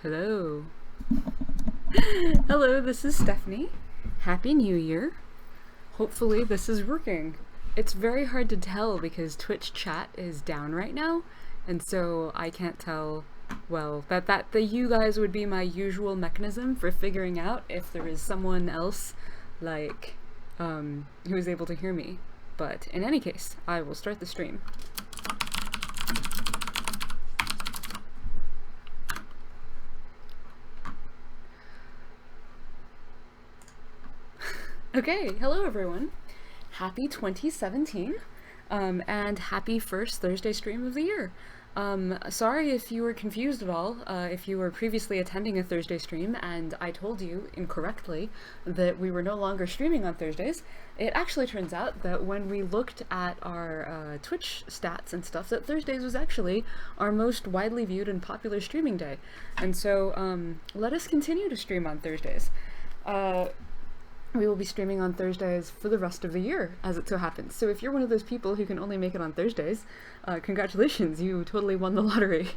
Hello. Hello, this is Stephanie. Happy New Year. Hopefully this is working. It's very hard to tell because Twitch chat is down right now, and so I can't tell, well, that you guys would be my usual mechanism for figuring out if there is someone else, like, who is able to hear me. But in any case, I will start the stream. Okay, hello everyone. Happy 2017, and happy first Thursday stream of the year. Sorry if you were confused at all, if you were previously attending a Thursday stream and I told you incorrectly that we were no longer streaming on Thursdays. It actually turns out that when we looked at our Twitch stats and stuff, that Thursdays was actually our most widely viewed and popular streaming day. And so let us continue to stream on Thursdays. We will be streaming on Thursdays for the rest of the year, as it so happens. So if you're one of those people who can only make it on Thursdays, congratulations, you totally won the lottery.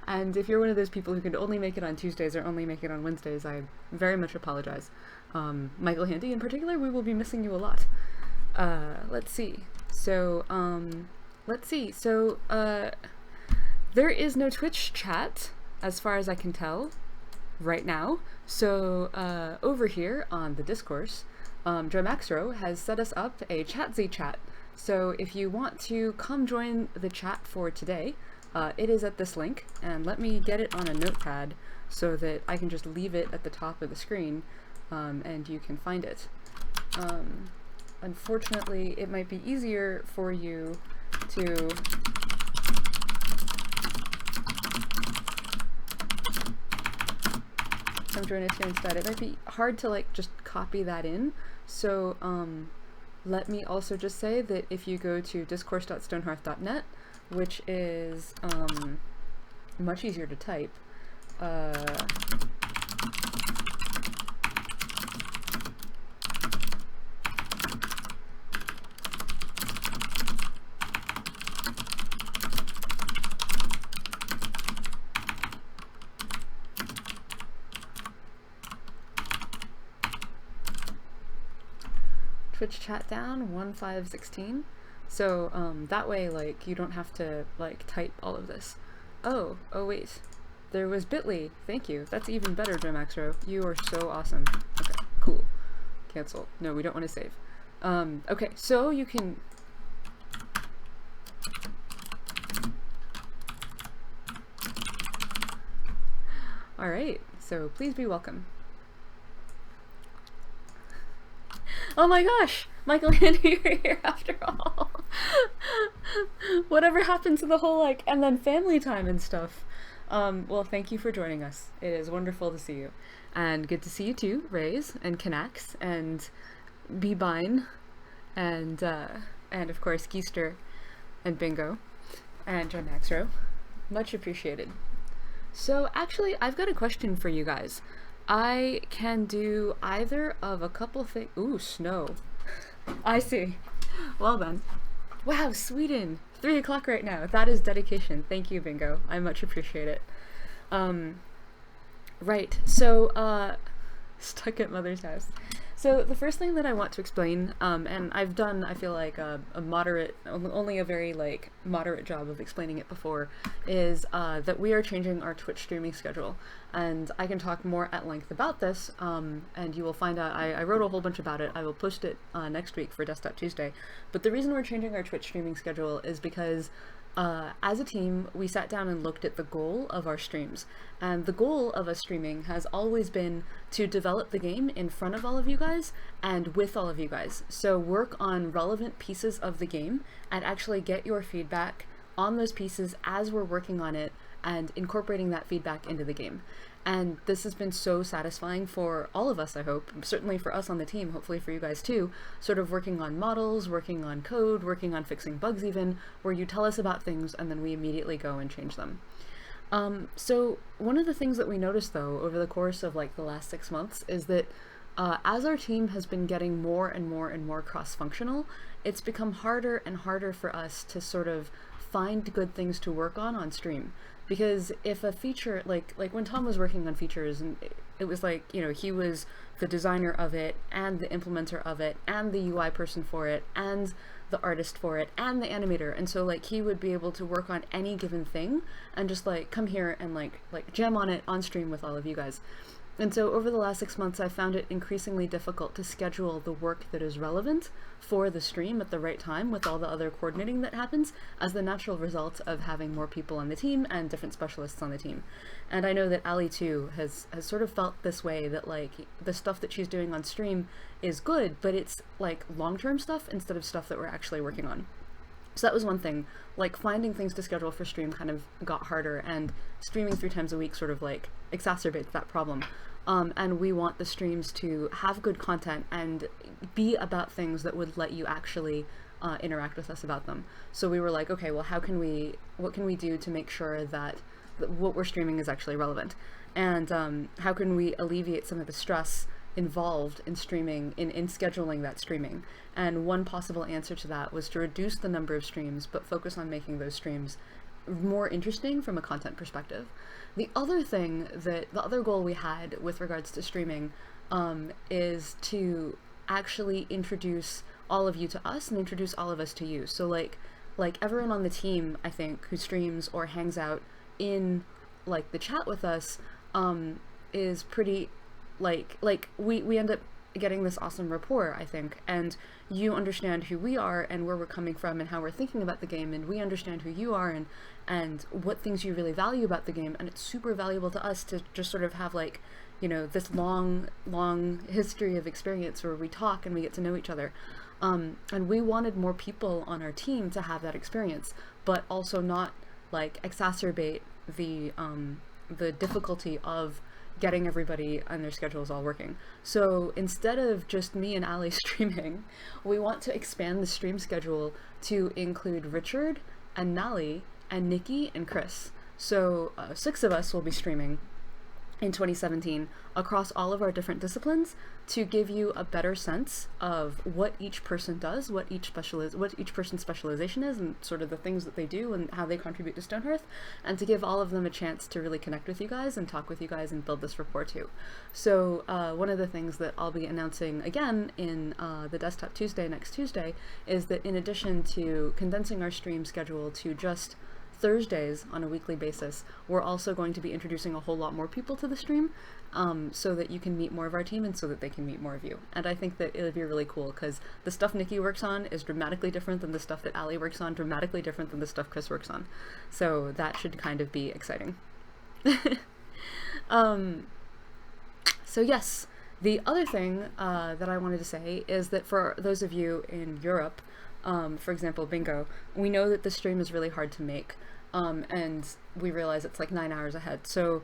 And if you're one of those people who can only make it on Tuesdays or only make it on Wednesdays, I very much apologize. Michael Handy in particular, we will be missing you a lot. Let's see. So, there is no Twitch chat, as far as I can tell, right now. So over here on the discourse, Dramaxro has set us up a Chatzy chat. So if you want to come join the chat for today, it is at this link, and let me get it on a notepad so that I can just leave it at the top of the screen, and you can find it. Unfortunately, it might be easier for you to come join us here instead. It might be hard to like just copy that in, so let me also just say that if you go to discourse.stonehearth.net, which is much easier to type, Twitch chat down 1516, so that way like you don't have to like type all of this. Oh wait, there was Bitly. Thank you, that's even better, Dramaxro. You are so awesome. Okay, cool. Cancel. No, we don't want to save. Okay, so you can alright, so please be welcome. Oh my gosh! Michael Handy, you're here after all! Whatever happened to the whole, like, and then family time and stuff? Well, thank you for joining us. It is wonderful to see you. And good to see you too, Rays, and Kanax, and Beebine, and of course, Keister, and Bingo, and John Maxro. Much appreciated. So, actually, I've got a question for you guys. I can do either of a couple things. Ooh, snow. I see. Well then. Wow, Sweden. 3 o'clock right now. That is dedication. Thank you, Bingo. I much appreciate it. Right. So, stuck at mother's house. So the first thing that I want to explain, and I've done, I feel like, only a very, like, moderate job of explaining it before, is that we are changing our Twitch streaming schedule. And I can talk more at length about this, and you will find out, I wrote a whole bunch about it. I will post it next week for Desktop Tuesday. But the reason we're changing our Twitch streaming schedule is because as a team, we sat down and looked at the goal of our streams. And the goal of us streaming has always been to develop the game in front of all of you guys and with all of you guys. So work on relevant pieces of the game and actually get your feedback on those pieces as we're working on it and incorporating that feedback into the game. And this has been so satisfying for all of us, I hope, certainly for us on the team, hopefully for you guys too, sort of working on models, working on code, working on fixing bugs even, where you tell us about things and then we immediately go and change them. So one of the things that we noticed though over the course of like the last 6 months is that as our team has been getting more and more and more cross-functional, it's become harder and harder for us to sort of find good things to work on stream. because if a feature, like when Tom was working on features, and it was like, you know, he was the designer of it and the implementer of it and the UI person for it and the artist for it and the animator, and so like he would be able to work on any given thing and just like come here and like jam on it on stream with all of you guys. And so over the last 6 months, I found it increasingly difficult to schedule the work that is relevant for the stream at the right time with all the other coordinating that happens as the natural result of having more people on the team and different specialists on the team. And I know that Ali too has sort of felt this way, that like the stuff that she's doing on stream is good, but it's like long-term stuff instead of stuff that we're actually working on. So that was one thing, like finding things to schedule for stream kind of got harder, and streaming 3 times a week sort of like exacerbates that problem. And we want the streams to have good content and be about things that would let you actually interact with us about them. So we were like, okay, well, what can we do to make sure that what we're streaming is actually relevant? And how can we alleviate some of the stress involved in streaming, in scheduling that streaming? And one possible answer to that was to reduce the number of streams, but focus on making those streams more interesting from a content perspective. The other goal we had with regards to streaming is to actually introduce all of you to us and introduce all of us to you. So like everyone on the team, I think, who streams or hangs out in like the chat with us is pretty like we end up getting this awesome rapport, I think, and you understand who we are and where we're coming from and how we're thinking about the game, and we understand who you are and what things you really value about the game, and it's super valuable to us to just sort of have like, you know, this long history of experience where we talk and we get to know each other. And we wanted more people on our team to have that experience, but also not like exacerbate the difficulty of getting everybody and their schedules all working. So instead of just me and Ali streaming, we want to expand the stream schedule to include Richard and Nali and Nikki and Chris. So 6 of us will be streaming in 2017 across all of our different disciplines to give you a better sense of what each person does, what each person's specialization is, and sort of the things that they do and how they contribute to Stonehearth, and to give all of them a chance to really connect with you guys and talk with you guys and build this rapport too. So one of the things that I'll be announcing again in the Desktop Tuesday next Tuesday is that in addition to condensing our stream schedule to just Thursdays on a weekly basis, we're also going to be introducing a whole lot more people to the stream, so that you can meet more of our team and so that they can meet more of you. And I think that it'll be really cool because the stuff Nikki works on is dramatically different than the stuff that Ali works on, dramatically different than the stuff Chris works on. So that should kind of be exciting. So yes, the other thing that I wanted to say is that for those of you in Europe, for example, Bingo, we know that the stream is really hard to make, and we realize it's like 9 hours ahead. So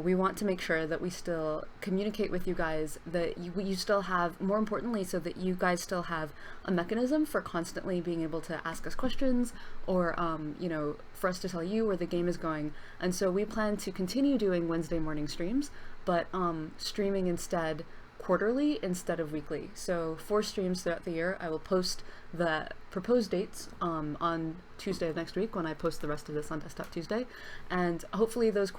we want to make sure that we still communicate with you guys, that you still have, more importantly, so that you guys still have a mechanism for constantly being able to ask us questions, or you know, for us to tell you where the game is going. And so we plan to continue doing Wednesday morning streams, but streaming instead quarterly instead of weekly. So 4 streams throughout the year. I will post the proposed dates on Tuesday of next week when I post the rest of this on Desktop Tuesday, and hopefully those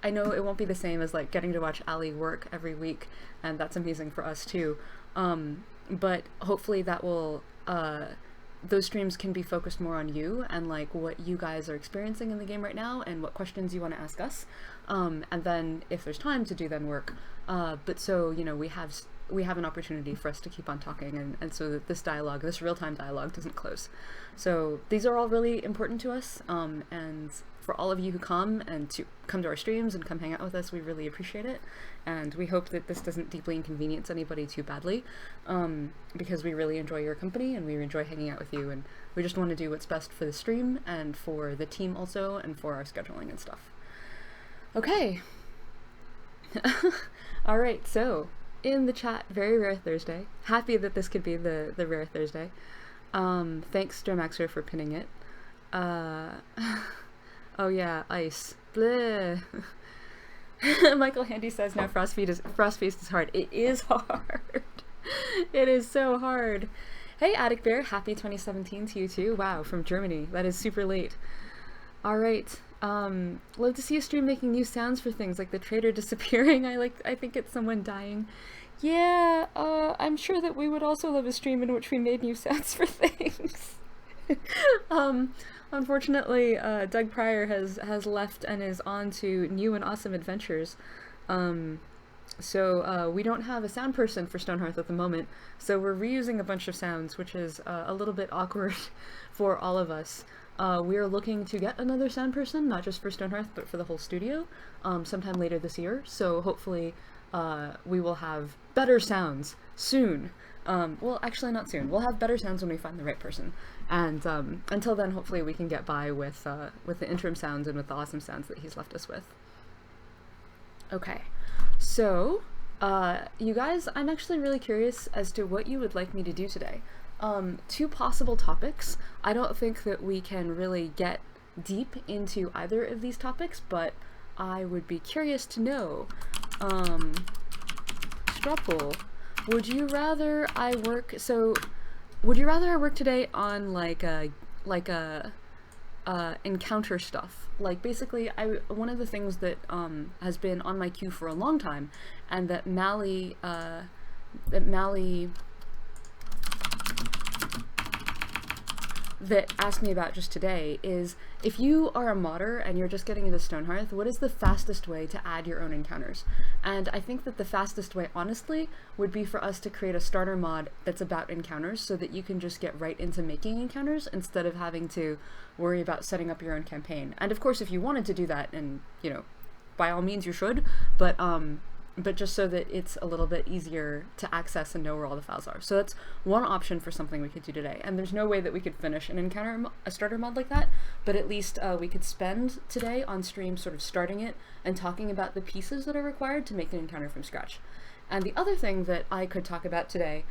I know it won't be the same as like getting to watch Ali work every week, and that's amazing for us too, but hopefully that will those streams can be focused more on you and like what you guys are experiencing in the game right now and what questions you want to ask us, and then if there's time to do then work, but so, you know, we have an opportunity for us to keep on talking, and so that this dialogue, this real-time dialogue, doesn't close. So these are all really important to us, and for all of you who come to our streams and come hang out with us, we really appreciate it, and we hope that this doesn't deeply inconvenience anybody too badly, because we really enjoy your company and we enjoy hanging out with you, and we just want to do what's best for the stream and for the team also, and for our scheduling and stuff. Okay. All right, so in the chat, Very Rare Thursday. Happy that this could be the Rare Thursday. Thanks, Stromaxer, for pinning it. Oh yeah, ice. Bleh. Michael Handy says now Frostfeast is hard. It is hard. It is so hard. Hey, Attic Bear, happy 2017 to you too. Wow, from Germany. That is super late. All right. Love to see a stream making new sounds for things like the trader disappearing. I think it's someone dying. Yeah, I'm sure that we would also love a stream in which we made new sounds for things. um, Unfortunately, Doug Pryor has left and is on to new and awesome adventures. So we don't have a sound person for Stonehearth at the moment, so we're reusing a bunch of sounds, which is a little bit awkward for all of us. We are looking to get another sound person, not just for Stonehearth, but for the whole studio, sometime later this year, so hopefully we will have better sounds soon. Well, actually not soon. We'll have better sounds when we find the right person. And until then, hopefully we can get by with the interim sounds and with the awesome sounds that he's left us with. Okay, so you guys, I'm actually really curious as to what you would like me to do today. Two possible topics. I don't think that we can really get deep into either of these topics, but I would be curious to know. Straw poll. Would you rather I work today on like a encounter stuff? Like basically one of the things that has been on my queue for a long time, and that Mally that asked me about just today is, if you are a modder and you're just getting into Stonehearth, what is the fastest way to add your own encounters? And I think that the fastest way, honestly, would be for us to create a starter mod that's about encounters, so that you can just get right into making encounters instead of having to worry about setting up your own campaign. And of course, if you wanted to do that, and you know, by all means you should, but just so that it's a little bit easier to access and know where all the files are. So that's one option for something we could do today. And there's no way that we could finish a starter mod like that, but at least we could spend today on stream sort of starting it and talking about the pieces that are required to make an encounter from scratch. And the other thing that I could talk about today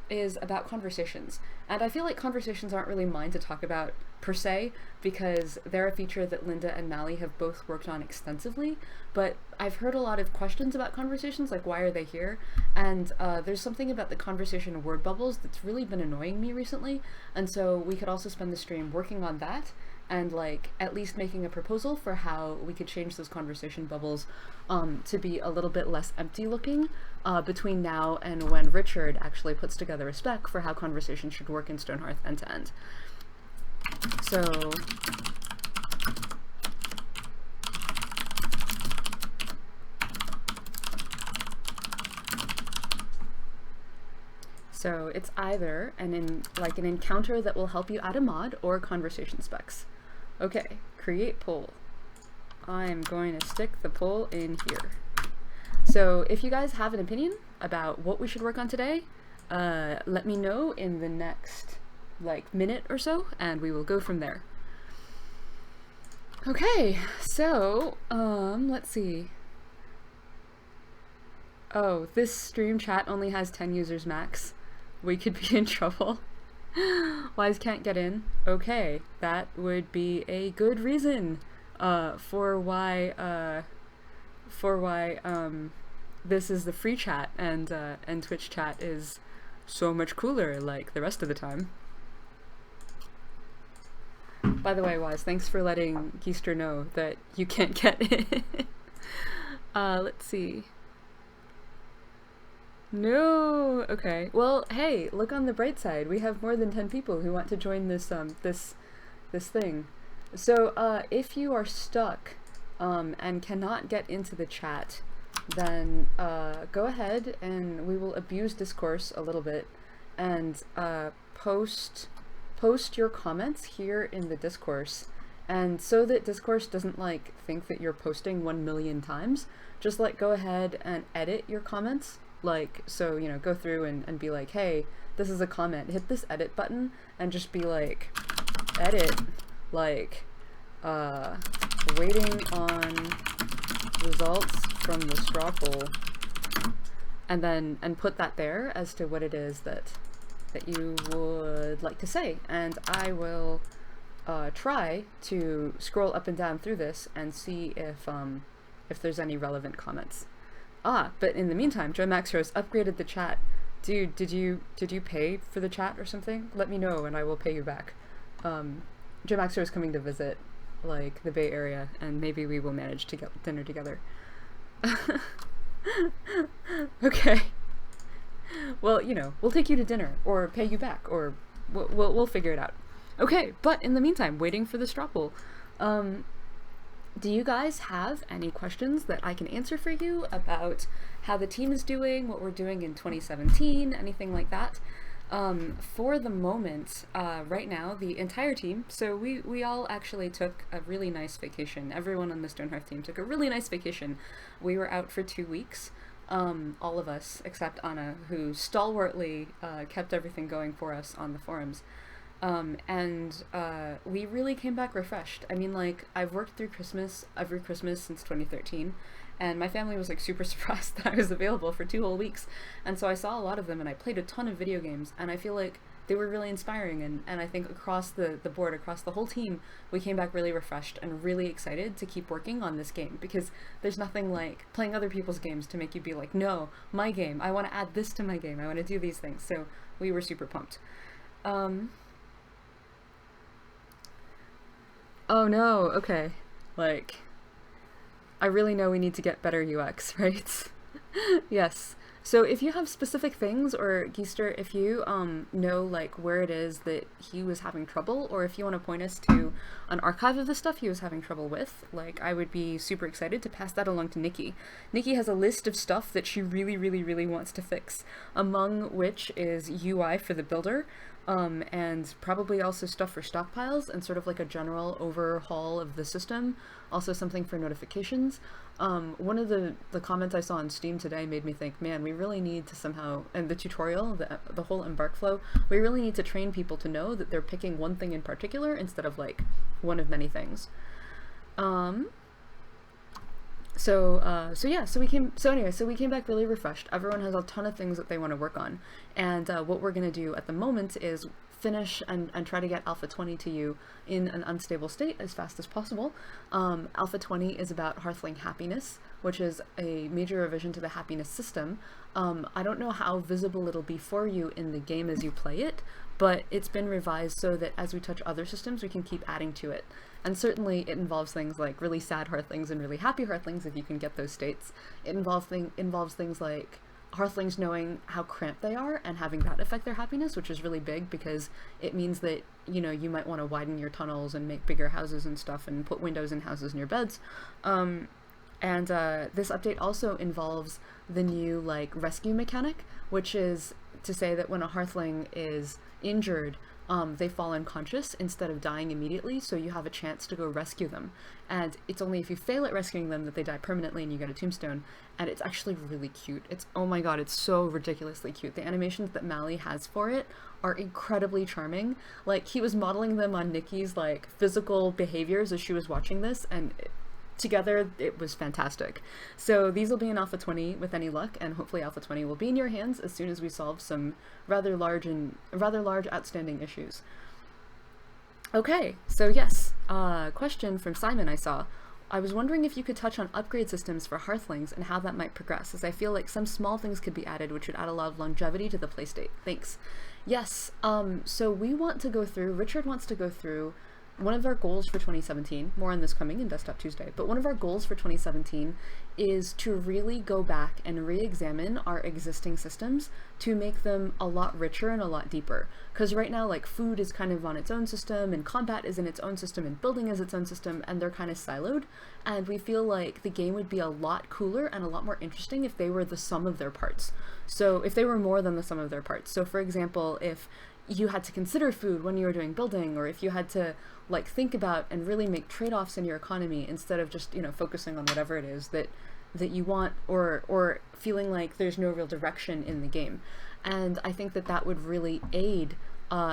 is about conversations. And I feel like conversations aren't really mine to talk about per se, because they're a feature that Linda and Mally have both worked on extensively, but I've heard a lot of questions about conversations, like why are they here? And there's something about the conversation word bubbles that's really been annoying me recently, and so we could also spend the stream working on that, and like at least making a proposal for how we could change those conversation bubbles to be a little bit less empty looking between now and when Richard actually puts together a spec for how conversations should work in Stonehearth end to end. So it's either an encounter that will help you add a mod, or conversation specs. Okay, create poll. I'm going to stick the poll in here. So if you guys have an opinion about what we should work on today, let me know in the next minute or so, and we will go from there. Okay, so let's see. Oh, this stream chat only has 10 users max. We could be in trouble. Wise can't get in. Okay, that would be a good reason for why this is the free chat, and Twitch chat is so much cooler like the rest of the time. By the way, Wise, thanks for letting Keister know that you can't get in. Let's see. No! Okay. Well, hey, look on the bright side. We have more than 10 people who want to join this this thing. So, if you are stuck and cannot get into the chat, then go ahead and we will abuse discourse a little bit and post your comments here in the discourse, and so that discourse doesn't think that you're posting 1 million times, just go ahead and edit your comments, so you know, go through and be like, hey, this is a comment, hit this edit button and just be like, edit, waiting on results from the straw poll, and put that there as to what it is that you would like to say, and I will try to scroll up and down through this and see if there's any relevant comments. But in the meantime, Joe Maxrose upgraded the chat. Dude, did you pay for the chat or something? Let me know and I will pay you back. Joe Maxrose is coming to visit like the Bay Area, and maybe we will manage to get dinner together. Okay. Well, you know, we'll take you to dinner, or pay you back, or we'll figure it out. Okay, but in the meantime, waiting for the straw poll. Do you guys have any questions that I can answer for you about how the team is doing, what we're doing in 2017, anything like that? For the moment, right now, the entire team, so we all actually took a really nice vacation. Everyone on the Stonehearth team took a really nice vacation. We were out for 2 weeks, all of us, except Anna, who stalwartly kept everything going for us on the forums. And we really came back refreshed. I mean, like, I've worked through Christmas, every Christmas since 2013, and my family was, like, super surprised that I was available for 2 whole weeks. And so I saw a lot of them, and I played a ton of video games, and I feel like they were really inspiring, and I think across the board, across the whole team, we came back really refreshed and really excited to keep working on this game, because there's nothing like playing other people's games to make you be like, no, my game, I want to add this to my game, I want to do these things. So we were super pumped. Oh no, okay. Like, I really know we need to get better UX, right? Yes. So if you have specific things, or Geister, if you know like where it is that he was having trouble, or if you want to point us to an archive of the stuff he was having trouble with, like, I would be super excited to pass that along to Nikki. Nikki has a list of stuff that she really, really, really wants to fix, among which is UI for the builder, and probably also stuff for stockpiles, and sort of like a general overhaul of the system, also something for notifications. One of the comments I saw on Steam today made me think, man, we really need to somehow, and the tutorial, the whole embark flow, we really need to train people to know that they're picking one thing in particular instead of like one of many things. So we came back really refreshed. Everyone has a ton of things that they want to work on, and what we're gonna do at the moment is finish and try to get Alpha 20 to you in an unstable state as fast as possible. Alpha 20 is about Hearthling happiness, which is a major revision to the happiness system. I don't know how visible it'll be for you in the game as you play it, but it's been revised so that as we touch other systems, we can keep adding to it. And certainly it involves things like really sad Hearthlings and really happy Hearthlings, if you can get those states. It involves things like Hearthlings knowing how cramped they are and having that affect their happiness, which is really big because it means that, you know, you might want to widen your tunnels and make bigger houses and stuff and put windows in houses near beds. And this update also involves the new, like, rescue mechanic, which is to say that when a Hearthling is injured, they fall unconscious instead of dying immediately, so you have a chance to go rescue them. And it's only if you fail at rescuing them that they die permanently and you get a tombstone. And it's actually really cute. It's, oh my god, it's so ridiculously cute. The animations that Mally has for it are incredibly charming. Like, he was modeling them on Nikki's, like, physical behaviors as she was watching this, and together it was fantastic. So these will be in Alpha 20 with any luck, and hopefully Alpha 20 will be in your hands as soon as we solve some rather large outstanding issues. Okay, so yes, question from Simon I saw. I was wondering if you could touch on upgrade systems for Hearthlings and how that might progress, as I feel like some small things could be added which would add a lot of longevity to the playstate. Thanks. Yes, so we want to go through, Richard wants to go through one of our goals for 2017, more on this coming in Desktop Tuesday, but one of our goals for 2017 is to really go back and re-examine our existing systems to make them a lot richer and a lot deeper. Because right now, like, food is kind of on its own system, and combat is in its own system, and building is its own system, and they're kind of siloed, and we feel like the game would be a lot cooler and a lot more interesting if they were the sum of their parts. So if they were more than the sum of their parts. So for example, if you had to consider food when you were doing building, or if you had to, like, think about and really make trade-offs in your economy instead of just, you know, focusing on whatever it is that you want, or feeling like there's no real direction in the game. And I think that that would really aid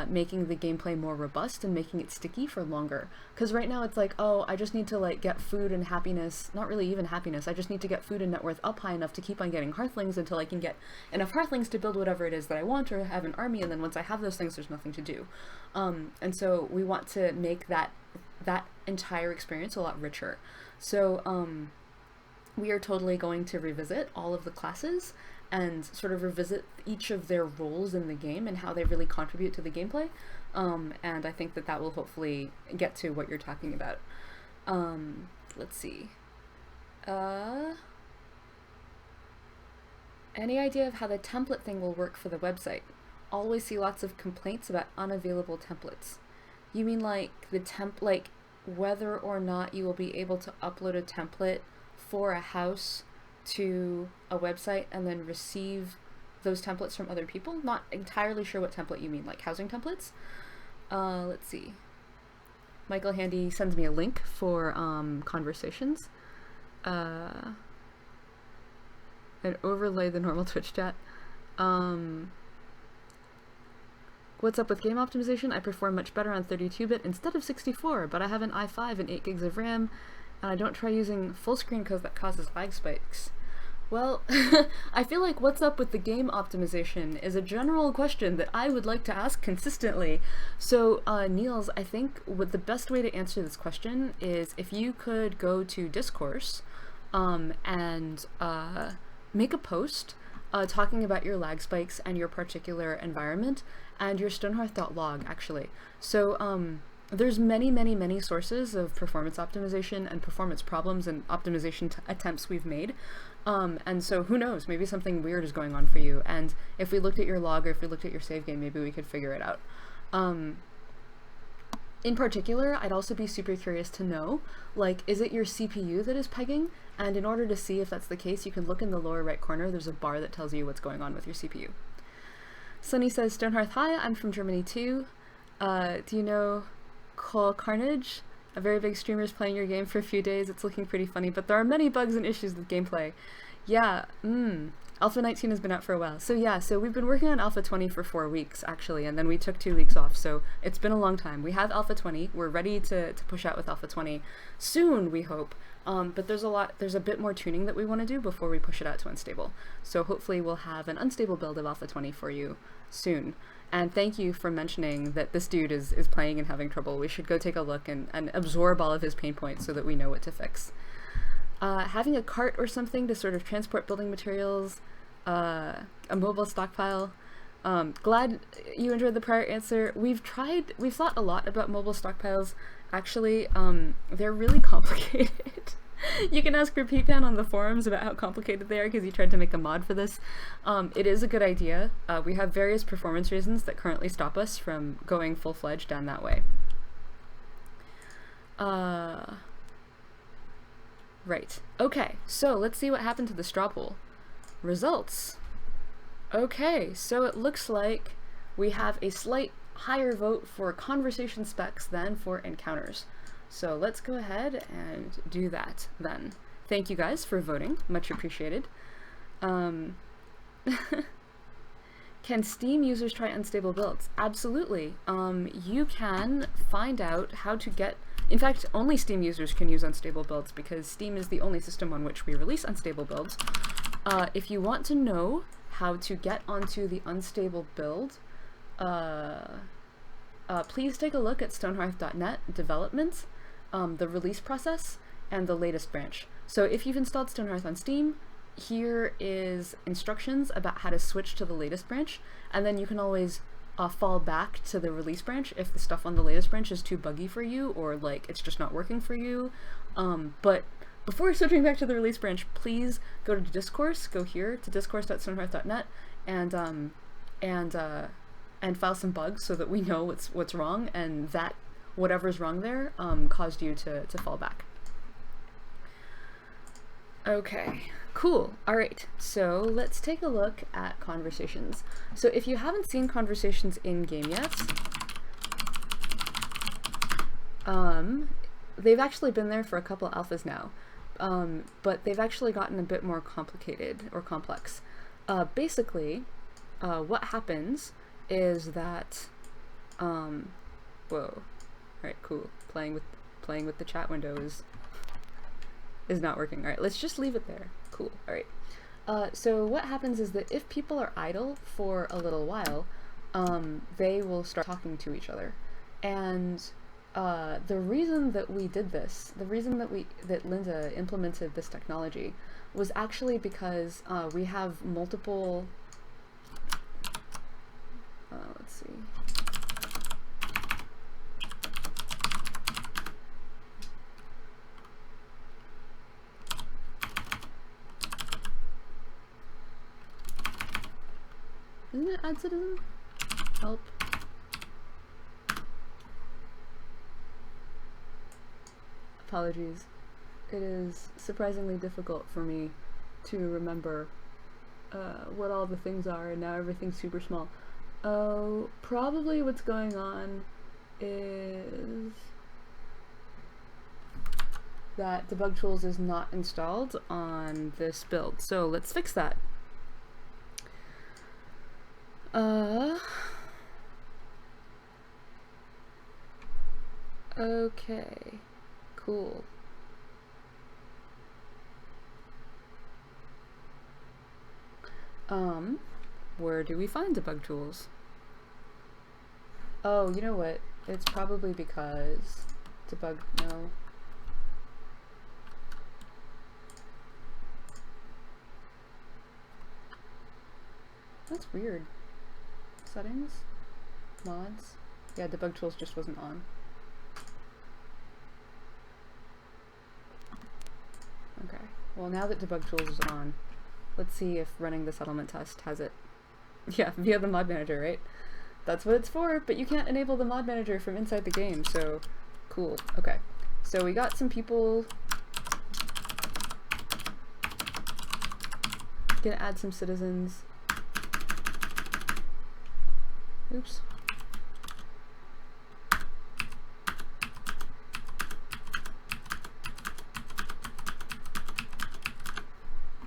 making the gameplay more robust and making it sticky for longer. Because right now it's like, oh, I just need to, like, get food and happiness, not really even happiness, I just need to get food and net worth up high enough to keep on getting Hearthlings until I can get enough Hearthlings to build whatever it is that I want, or have an army, and then once I have those things, there's nothing to do. And so we want to make that entire experience a lot richer. So we are totally going to revisit all of the classes and sort of revisit each of their roles in the game and how they really contribute to the gameplay. And I think that that will hopefully get to what you're talking about. Let's see. Any idea of how the template thing will work for the website? Always see lots of complaints about unavailable templates. You mean like like whether or not you will be able to upload a template for a house to a website and then receive those templates from other people? Not entirely sure what template you mean, like housing templates? Let's see. Michael Handy sends me a link for conversations. And overlay the normal Twitch chat. What's up with game optimization? I perform much better on 32-bit instead of 64, but I have an i5 and 8 gigs of RAM, and I don't try using full screen because that causes lag spikes. Well, I feel like what's up with the game optimization is a general question that I would like to ask consistently. So, Niels, I think the best way to answer this question is if you could go to Discourse and make a post talking about your lag spikes and your particular environment and your Stonehearth.log, actually. So there's many sources of performance optimization and performance problems and optimization attempts we've made. And so who knows, maybe something weird is going on for you. And if we looked at your log or if we looked at your save game, maybe we could figure it out. In particular, I'd also be super curious to know, like, is it your CPU that is pegging? And in order to see if that's the case, you can look in the lower right corner. There's a bar that tells you what's going on with your CPU. Sunny says, Stonehearth, hi, I'm from Germany too. Do you know Cole Carnage? A very big streamer is playing your game for a few days. It's looking pretty funny, but there are many bugs and issues with gameplay. Yeah, Alpha 19 has been out for a while. So yeah, so we've been working on Alpha 20 for 4 weeks, actually, and then we took 2 weeks off, so it's been a long time. We have Alpha 20. We're ready to push out with Alpha 20 soon, we hope. But there's a bit more tuning that we want to do before we push it out to unstable. So hopefully we'll have an unstable build of Alpha 20 for you soon. And thank you for mentioning that this dude is playing and having trouble. We should go take a look and absorb all of his pain points so that we know what to fix. Having a cart or something to sort of transport building materials, a mobile stockpile. Glad you enjoyed the prior answer. We've thought a lot about mobile stockpiles. Actually, they're really complicated. You can ask Repeatpan on the forums about how complicated they are because he tried to make a mod for this. It is a good idea. We have various performance reasons that currently stop us from going full-fledged down that way. Right. Okay, so let's see what happened to the straw poll. Results. Okay, so it looks like we have a slight higher vote for conversation specs than for encounters. So let's go ahead and do that then. Thank you guys for voting, much appreciated. Can Steam users try unstable builds? Absolutely. You can find out how to get, in fact, only Steam users can use unstable builds because Steam is the only system on which we release unstable builds. If you want to know how to get onto the unstable build, please take a look at stonehearth.net development, the release process, and the latest branch. So if you've installed Stonehearth on Steam, here is instructions about how to switch to the latest branch, and then you can always fall back to the release branch if the stuff on the latest branch is too buggy for you or like it's just not working for you. But before switching back to the release branch, please go to Discourse, go here to discourse.stonehearth.net and file some bugs so that we know what's wrong and that whatever's wrong there caused you to fall back. Okay, cool. All right, so let's take a look at conversations. So if you haven't seen conversations in game yet, they've actually been there for a couple alphas now, but they've actually gotten a bit more complicated or complex. Basically, what happens is that, whoa, all right, cool. Playing with the chat window is not working. All right, let's just leave it there. Cool. All right. So what happens is that if people are idle for a little while, they will start talking to each other. And the reason that we did this, the reason that Linda implemented this technology was actually because we have multiple, let's see. Isn't it add citizen? Help. Apologies. It is surprisingly difficult for me to remember what all the things are, and now everything's super small. Oh, probably what's going on is that debug tools is not installed on this build. So let's fix that. Okay, cool. Where do we find debug tools? Oh, you know what? It's probably because debug, no. That's weird. Settings? Mods? Yeah, debug tools just wasn't on. Okay, well now that debug tools is on, let's see if running the settlement test has it. Yeah, via the mod manager, right? That's what it's for, but you can't enable the mod manager from inside the game, so cool. Okay, so we got some people. Gonna add some citizens. Oops.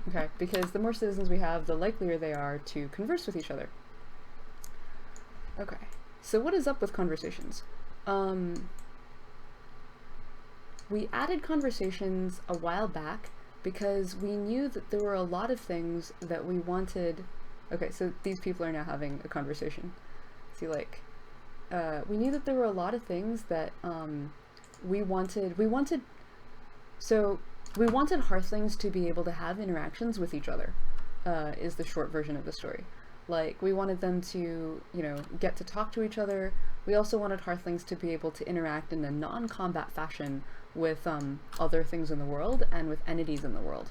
Okay, because the more citizens we have, the likelier they are to converse with each other. Okay, so what is up with conversations? We added conversations a while back because we knew that there were a lot of things that we wanted. Okay, so these people are now having a conversation. See, like, we knew that there were a lot of things that we wanted Hearthlings to be able to have interactions with each other, is the short version of the story. Like, we wanted them to, you know, get to talk to each other. We also wanted Hearthlings to be able to interact in a non-combat fashion with other things in the world and with entities in the world.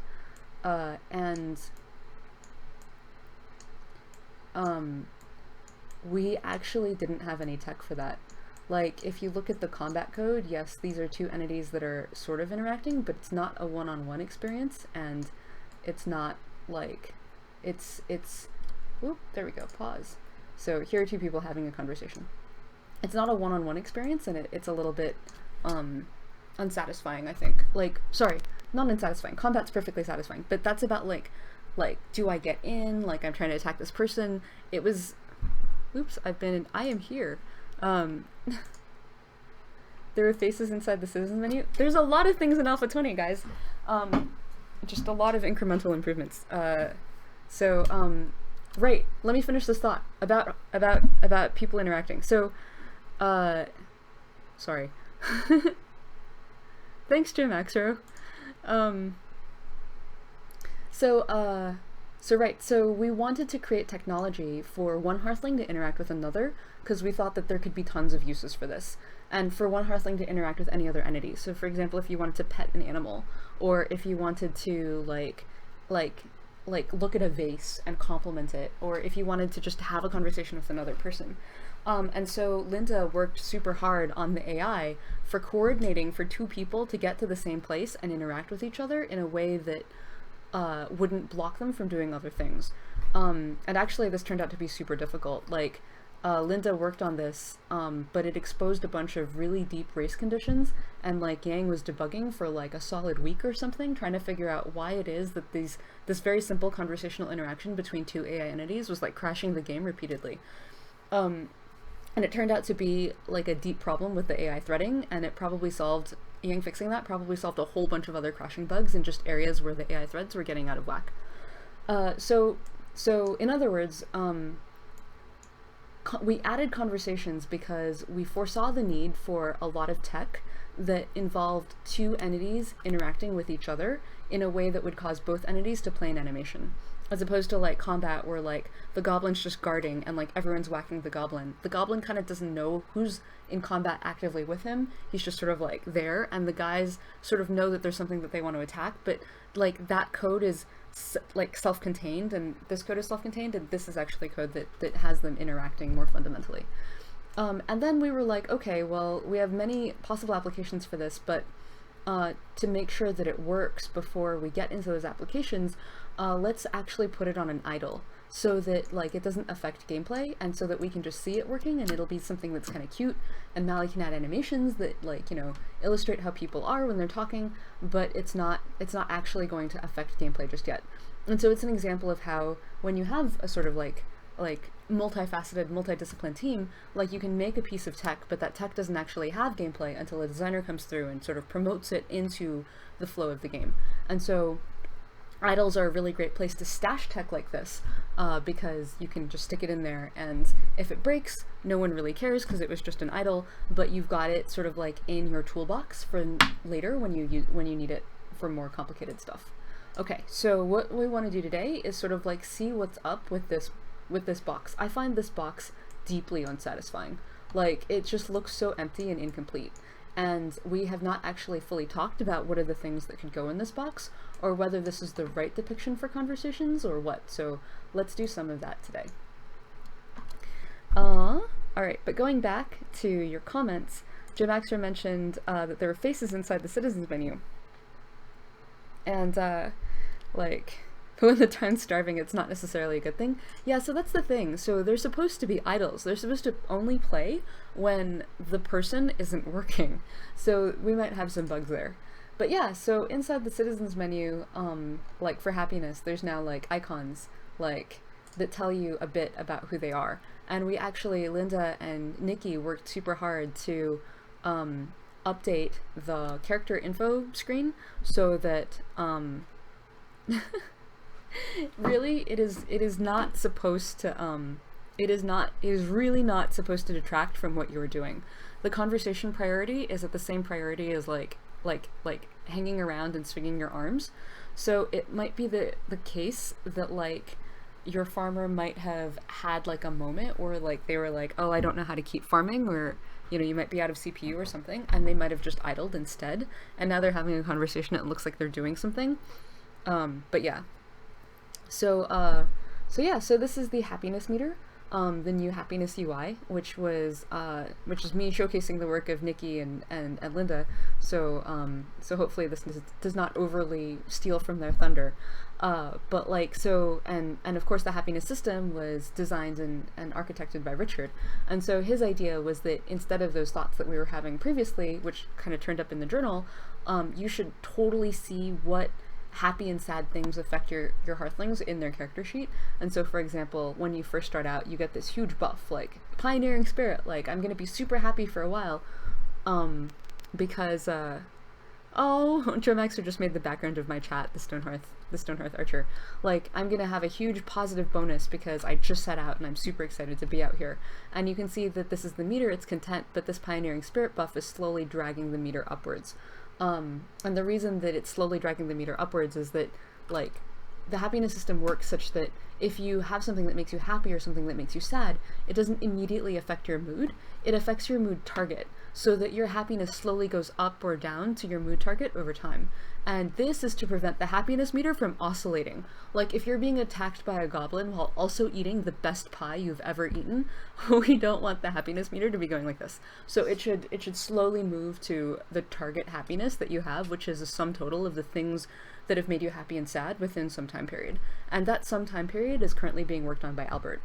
We actually didn't have any tech for that. Like, if you look at the combat code, yes, these are two entities that are sort of interacting, but it's not a one-on-one experience, and it's not, like, it's, whoop, there we go, pause. So here are two people having a conversation. It's not a one-on-one experience, and it's a little bit, unsatisfying, I think. Like, sorry, not unsatisfying. Combat's perfectly satisfying, but that's about, like, do I get in? Like, I'm trying to attack this person. It was, oops, I am here. There are faces inside the citizens menu. There's a lot of things in Alpha 20, guys. Just a lot of incremental improvements. Right, let me finish this thought about people interacting. So, sorry. Thanks, Jim Axro. So we wanted to create technology for one Hearthling to interact with another, because we thought that there could be tons of uses for this, and for one Hearthling to interact with any other entity. So for example, if you wanted to pet an animal, or if you wanted to like look at a vase and compliment it, or if you wanted to just have a conversation with another person. And so Linda worked super hard on the AI for coordinating for two people to get to the same place and interact with each other in a way that wouldn't block them from doing other things. And actually this turned out to be super difficult. Like, Linda worked on this, but it exposed a bunch of really deep race conditions, and like Yang was debugging for like a solid week or something, trying to figure out why it is that this very simple conversational interaction between two AI entities was like crashing the game repeatedly. And it turned out to be like a deep problem with the AI threading, and it probably solved, Yang fixing that probably solved a whole bunch of other crashing bugs in just areas where the AI threads were getting out of whack. So in other words, we added conversations because we foresaw the need for a lot of tech that involved two entities interacting with each other in a way that would cause both entities to play an animation. As opposed to like combat where like the goblin's just guarding and like everyone's whacking the goblin. The goblin kind of doesn't know who's in combat actively with him. He's just sort of like there, and the guys sort of know that there's something that they want to attack, but like that code is like self-contained, and this code is self-contained, and this is actually code that has them interacting more fundamentally. And then we were like, okay, well, we have many possible applications for this, but to make sure that it works before we get into those applications, let's actually put it on an idle so that like it doesn't affect gameplay, and so that we can just see it working, and it'll be something that's kind of cute, and Mally can add animations that like, you know, illustrate how people are when they're talking, but it's not actually going to affect gameplay just yet. And so it's an example of how when you have a sort of like multifaceted, multidisciplined team, like you can make a piece of tech, but that tech doesn't actually have gameplay until a designer comes through and sort of promotes it into the flow of the game. And so idols are a really great place to stash tech like this, because you can just stick it in there, and if it breaks, no one really cares because it was just an idle, but you've got it sort of like in your toolbox for later when you need it for more complicated stuff. Okay, so what we want to do today is sort of like see what's up with this box. I find this box deeply unsatisfying. Like, it just looks so empty and incomplete. And we have not actually fully talked about what are the things that could go in this box, or whether this is the right depiction for conversations or what. So let's do some of that today. Alright, but going back to your comments, Jim Axer mentioned that there were faces inside the citizens menu. And like, when the time's starving, it's not necessarily a good thing. Yeah, so that's the thing. So they're supposed to be idols. They're supposed to only play when the person isn't working. So we might have some bugs there. But yeah, so inside the citizens menu, like for happiness, there's now like icons like that tell you a bit about who they are. And we actually, Linda and Nikki worked super hard to update the character info screen so that really, it is not supposed to, it is really not supposed to detract from what you're doing. The conversation priority is at the same priority as like hanging around and swinging your arms. So it might be the case that like your farmer might have had like a moment where like they were like, oh, I don't know how to keep farming, or you know, you might be out of CPU or something, and they might have just idled instead, and now they're having a conversation. It looks like they're doing something. But yeah. So this is the happiness meter, the new happiness UI, which is me showcasing the work of Nikki and Linda. So hopefully this does not overly steal from their thunder. But like, so, and of course the happiness system was designed and architected by Richard. And so his idea was that instead of those thoughts that we were having previously, which kind of turned up in the journal, you should totally see what happy and sad things affect your hearthlings in their character sheet. And so for example, when you first start out, you get this huge buff, like pioneering spirit, like I'm gonna be super happy for a while, because oh, Joe Maxer just made the background of my chat the Stonehearth Archer. Like, I'm gonna have a huge positive bonus because I just set out and I'm super excited to be out here. And you can see that this is the meter, it's content, but this pioneering spirit buff is slowly dragging the meter upwards. And the reason that it's slowly dragging the meter upwards is that, like, the happiness system works such that if you have something that makes you happy or something that makes you sad, it doesn't immediately affect your mood, it affects your mood target, so that your happiness slowly goes up or down to your mood target over time. And this is to prevent the happiness meter from oscillating. Like, if you're being attacked by a goblin while also eating the best pie you've ever eaten, we don't want the happiness meter to be going like this. So it should slowly move to the target happiness that you have, which is a sum total of the things that have made you happy and sad within some time period. And that some time period is currently being worked on by Albert.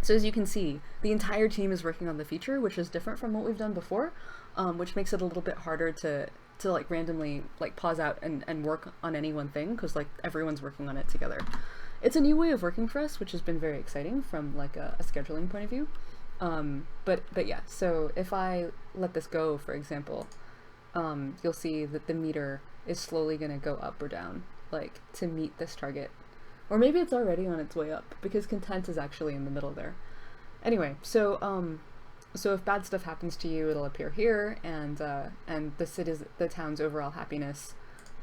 So as you can see, the entire team is working on the feature, which is different from what we've done before, which makes it a little bit harder to like randomly like pause out and work on any one thing, because like everyone's working on it together. It's a new way of working for us, which has been very exciting from like a scheduling point of view. But yeah, so if I let this go, for example, you'll see that the meter is slowly going to go up or down, like to meet this target. Or maybe it's already on its way up, because content is actually in the middle there. Anyway, so if bad stuff happens to you, it'll appear here, and the town's overall happiness,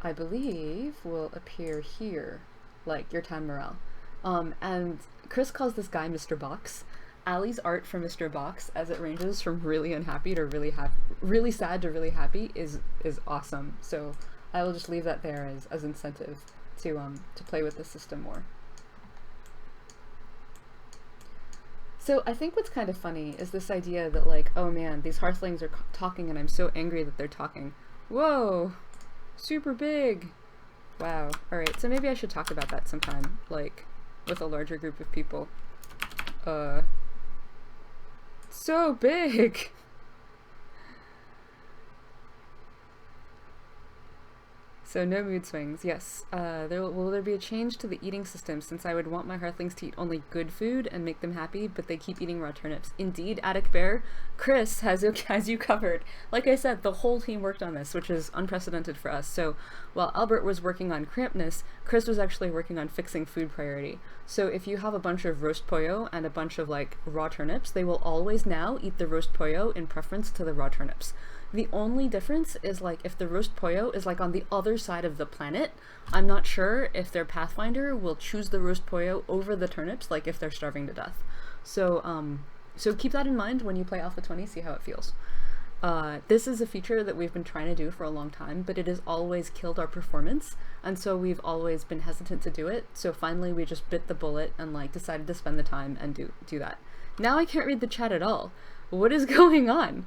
I believe, will appear here, like your town morale. And Chris calls this guy Mr. Box. Allie's art for Mr. Box, as it ranges from really unhappy to really sad to really happy, is awesome. So I will just leave that there as incentive to play with the system more. So I think what's kind of funny is this idea that like, oh man, these hearthlings are talking and I'm so angry that they're talking. Whoa, super big. Wow. Alright, so maybe I should talk about that sometime, like, with a larger group of people. So big! So no mood swings, yes. Will there be a change to the eating system, since I would want my hearthlings to eat only good food and make them happy, but they keep eating raw turnips? Indeed, Attic Bear. Chris has you covered. Like I said, the whole team worked on this, which is unprecedented for us. So while Albert was working on crampness, Chris was actually working on fixing food priority. So if you have a bunch of roast pollo and a bunch of like raw turnips, they will always now eat the roast pollo in preference to the raw turnips. The only difference is like if the roast pollo is like on the other side of the planet, I'm not sure if their Pathfinder will choose the roast pollo over the turnips, like if they're starving to death. So so keep that in mind when you play Alpha 20, see how it feels. This is a feature that we've been trying to do for a long time, but it has always killed our performance, and so we've always been hesitant to do it. So finally we just bit the bullet and like decided to spend the time and do that. Now I can't read the chat at all. What is going on?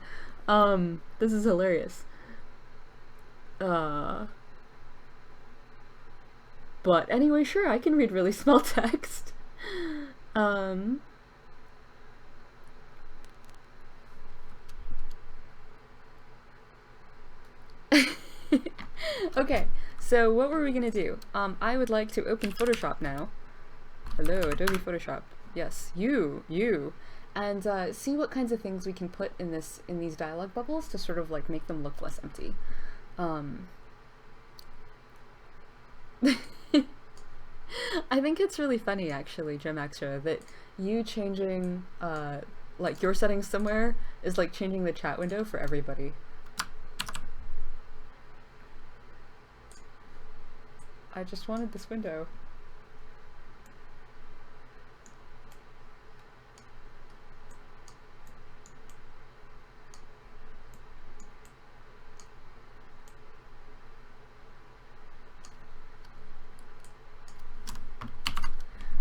This is hilarious. But anyway, sure, I can read really small text. Okay, so what were we gonna do? I would like to open Photoshop now. Hello, Adobe Photoshop. Yes, you. And see what kinds of things we can put in these dialogue bubbles to sort of like make them look less empty. I think it's really funny actually, Gem Extra, that you changing like your settings somewhere is like changing the chat window for everybody. I just wanted this window.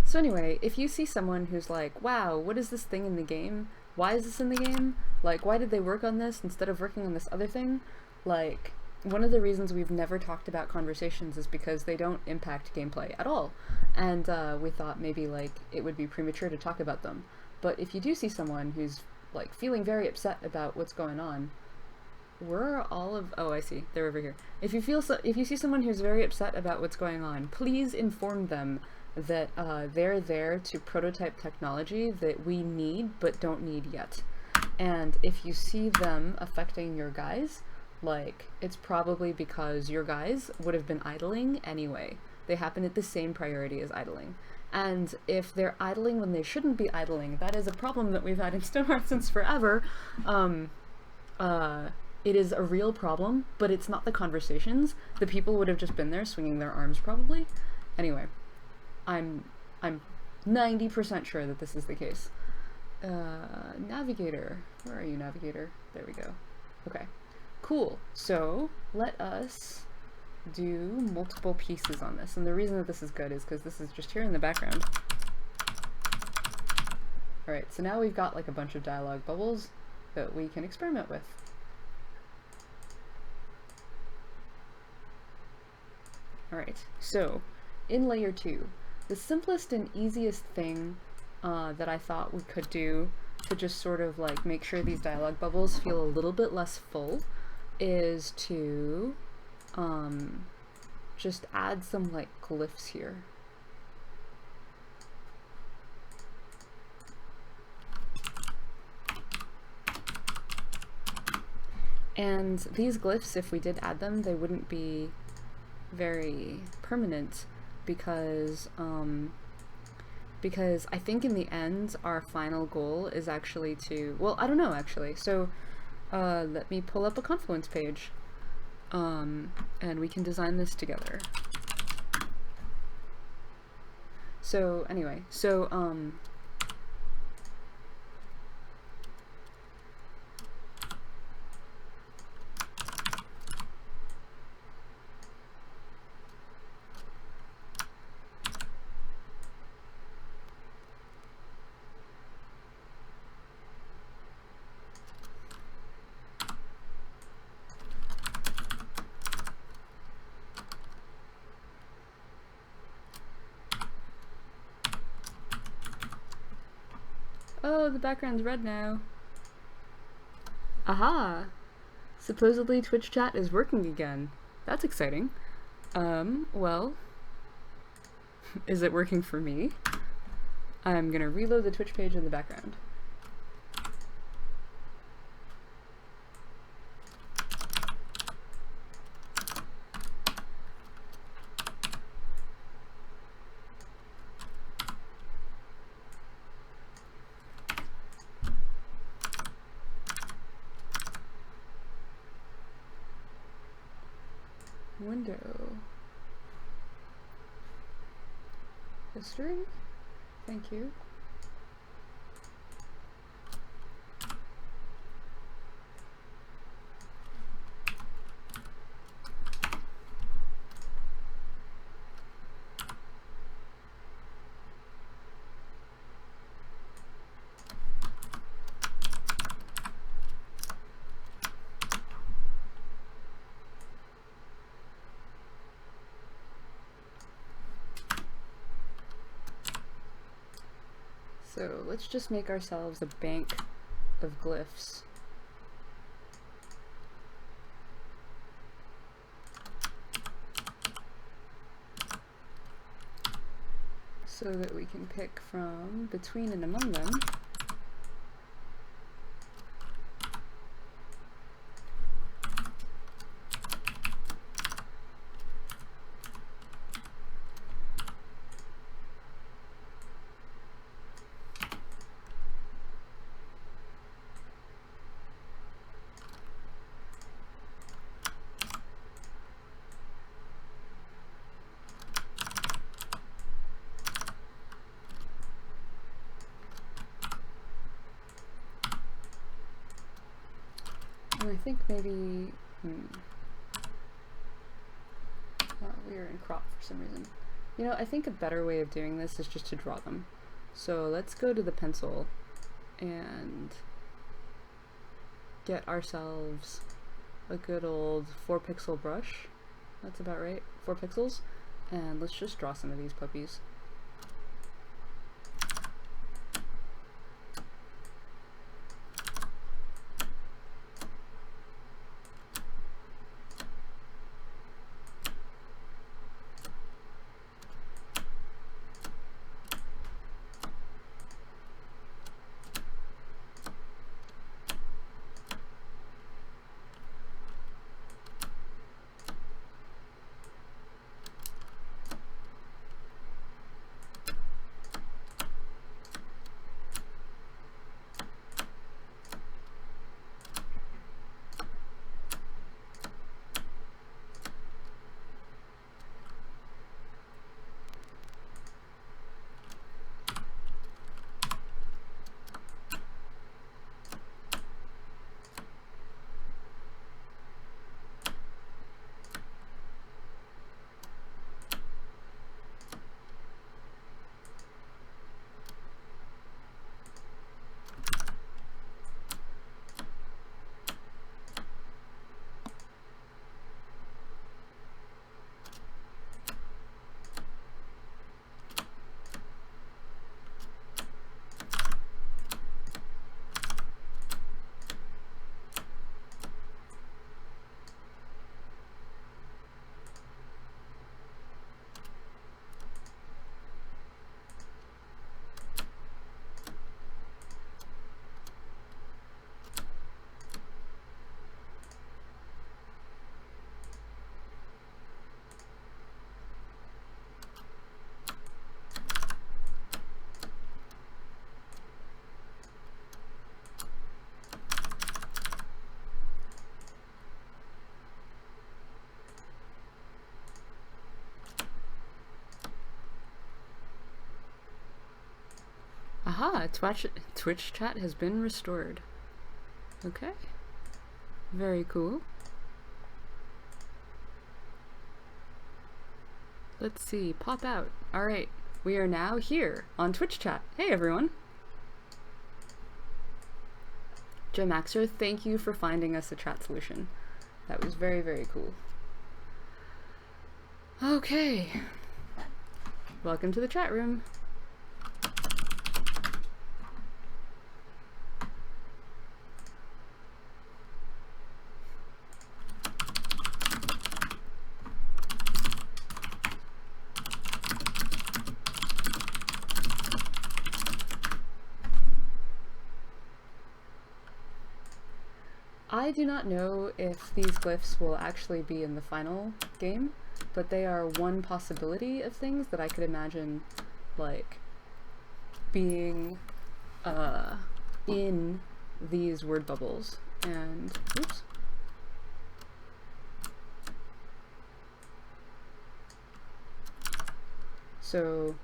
So anyway, if you see someone who's like, wow, what is this thing in the game? Why is this in the game? Like, why did they work on this instead of working on this other thing? Like, one of the reasons we've never talked about conversations is because they don't impact gameplay at all. And we thought maybe like it would be premature to talk about them. But if you do see someone who's like feeling very upset about what's going on, oh, I see, they're over here. If you see someone who's very upset about what's going on, please inform them that they're there to prototype technology that we need but don't need yet. And if you see them affecting your guys, like, it's probably because your guys would have been idling anyway. They happen at the same priority as idling. And if they're idling when they shouldn't be idling, that is a problem that we've had in Stonehearth since forever. It is a real problem, but it's not the conversations. The people would have just been there swinging their arms probably. Anyway, I'm 90% sure that this is the case. Navigator. Where are you, Navigator? There we go. Okay. Cool. So let us do multiple pieces on this. And the reason that this is good is because this is just here in the background. Alright, so now we've got like a bunch of dialogue bubbles that we can experiment with. Alright, so in layer 2, the simplest and easiest thing that I thought we could do to just sort of like make sure these dialogue bubbles feel a little bit less full is to just add some like glyphs here. And these glyphs, if we did add them, they wouldn't be very permanent because I think in the end our final goal is actually to, well, I don't know actually. So let me pull up a Confluence page and we can design this together. So anyway, so Oh, the background's red now. Aha! Supposedly Twitch chat is working again. That's exciting. Well, is it working for me? I'm gonna reload the Twitch page in the background. Window. History? Thank you. So let's just make ourselves a bank of glyphs. So that we can pick from between and among them. And I think maybe, we are in crop for some reason. You know, I think a better way of doing this is just to draw them. So let's go to the pencil and get ourselves a good old 4-pixel brush. That's about right, 4 pixels. And let's just draw some of these puppies. Aha, Twitch chat has been restored. Okay. Very cool. Let's see, pop out. Alright, we are now here on Twitch chat. Hey everyone. Jim Axer, thank you for finding us a chat solution. That was very, very cool. Okay. Welcome to the chat room. I do not know if these glyphs will actually be in the final game, but they are one possibility of things that I could imagine, like, being in these word bubbles. And, oops. So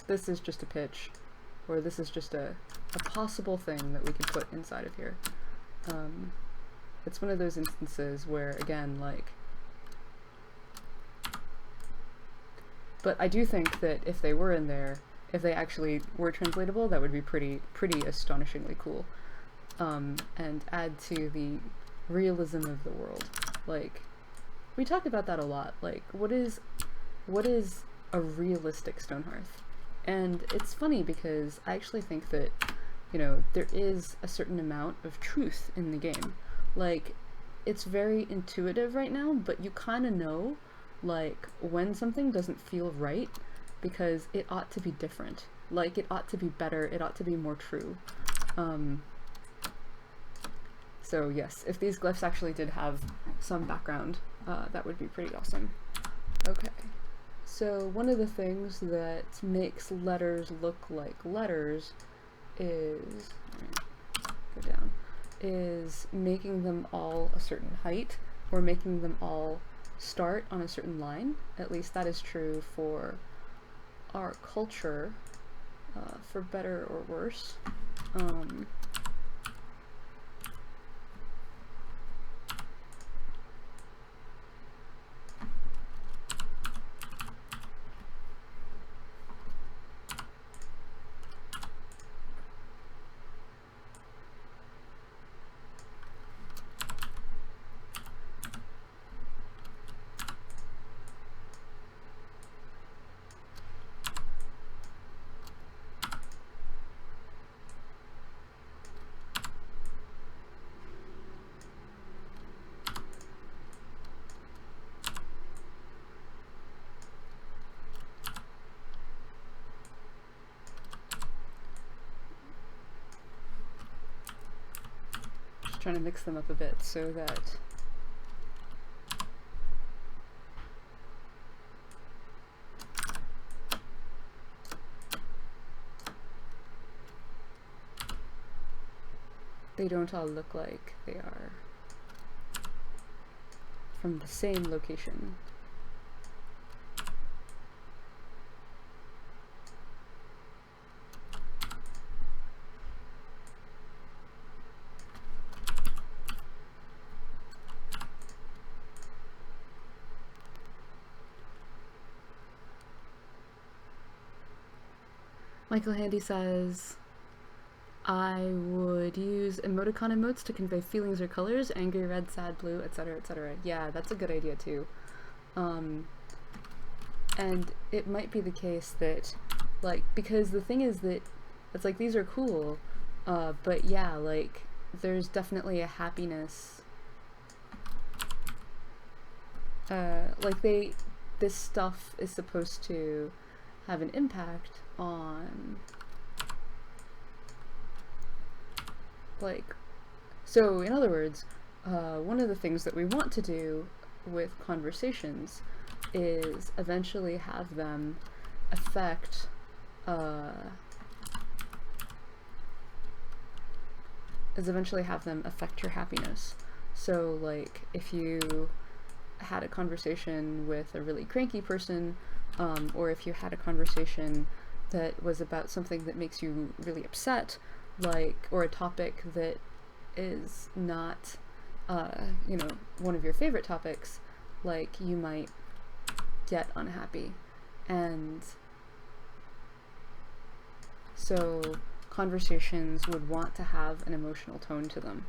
this is just a pitch, or this is just a possible thing that we could put inside of here. It's one of those instances where, again, like, but I do think that if they were in there, if they actually were translatable, that would be pretty astonishingly cool, and add to the realism of the world. Like, we talk about that a lot. Like, what is a realistic Stonehearth? And it's funny because I actually think that, you know, there is a certain amount of truth in the game. Like, it's very intuitive right now, but you kind of know, like, when something doesn't feel right, because it ought to be different. Like, it ought to be better, it ought to be more true. So yes, if these glyphs actually did have some background, that would be pretty awesome. Okay, so one of the things that makes letters look like letters is, go down, is making them all a certain height, or making them all start on a certain line. At least that is true for our culture, for better or worse. Trying to mix them up a bit so that they don't all look like they are from the same location. Michael Handy says, I would use emoticon emotes to convey feelings or colors, angry, red, sad, blue, etc., etc. Yeah, that's a good idea too. And it might be the case that, like, because the thing is that it's like, these are cool, but yeah, like, there's definitely a happiness, like, this stuff is supposed to have an impact on, like, so in other words, one of the things that we want to do with conversations is eventually have them affect, your happiness. So, like, if you had a conversation with a really cranky person, or if you had a conversation that was about something that makes you really upset, like, or a topic that is not, you know, one of your favorite topics, like, you might get unhappy. And so conversations would want to have an emotional tone to them.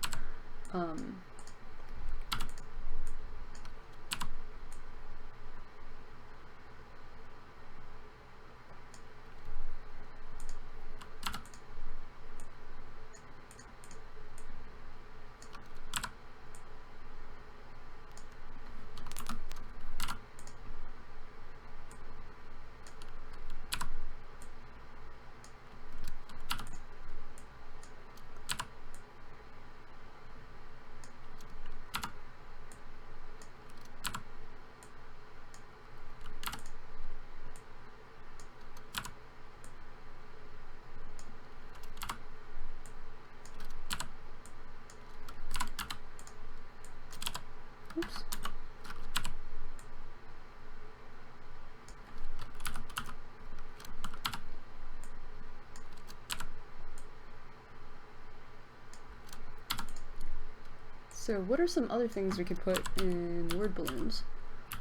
So what are some other things we could put in word balloons?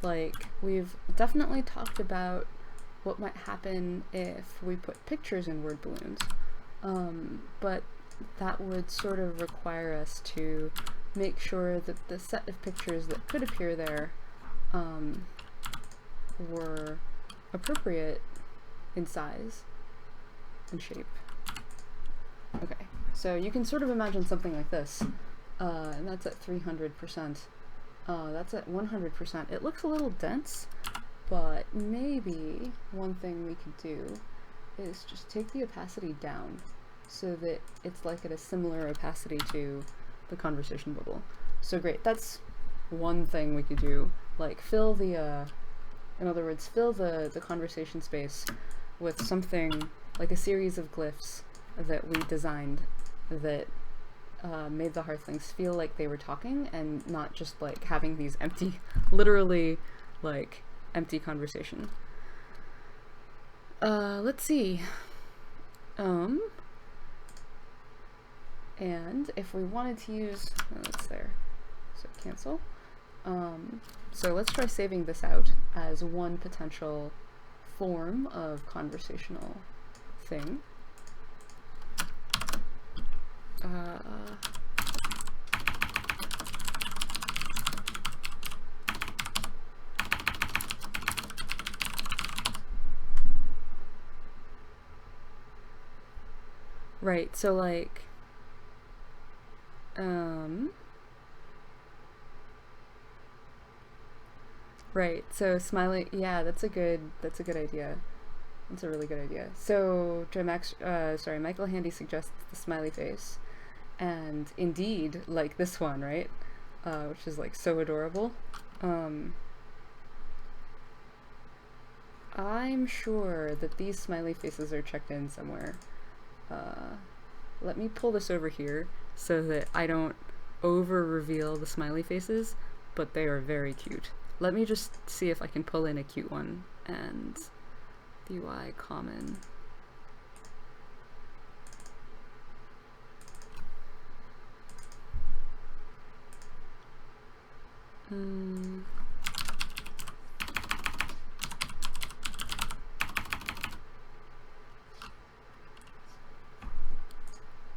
Like, we've definitely talked about what might happen if we put pictures in word balloons, but that would sort of require us to make sure that the set of pictures that could appear there were appropriate in size and shape. Okay, so you can sort of imagine something like this, and that's at 300%. That's at 100%. It looks a little dense, but maybe one thing we could do is just take the opacity down so that it's like at a similar opacity to the conversation bubble. So great, that's one thing we could do. Like fill the, in other words, fill the conversation space with something like a series of glyphs that we designed that made the Hearthlings feel like they were talking and not just like having these empty, literally like empty conversation. Let's see. And if we wanted to use, oh, it's there, so cancel. So let's try saving this out as one potential form of conversational thing. Right, so like, right, so smiley, yeah, that's a good idea. That's a really good idea. So, Michael Handy suggests the smiley face, and indeed, like this one, right, which is like so adorable. I'm sure that these smiley faces are checked in somewhere. Let me pull this over here so that I don't over reveal the smiley faces, but they are very cute. Let me just see if I can pull in a cute one, and UI common.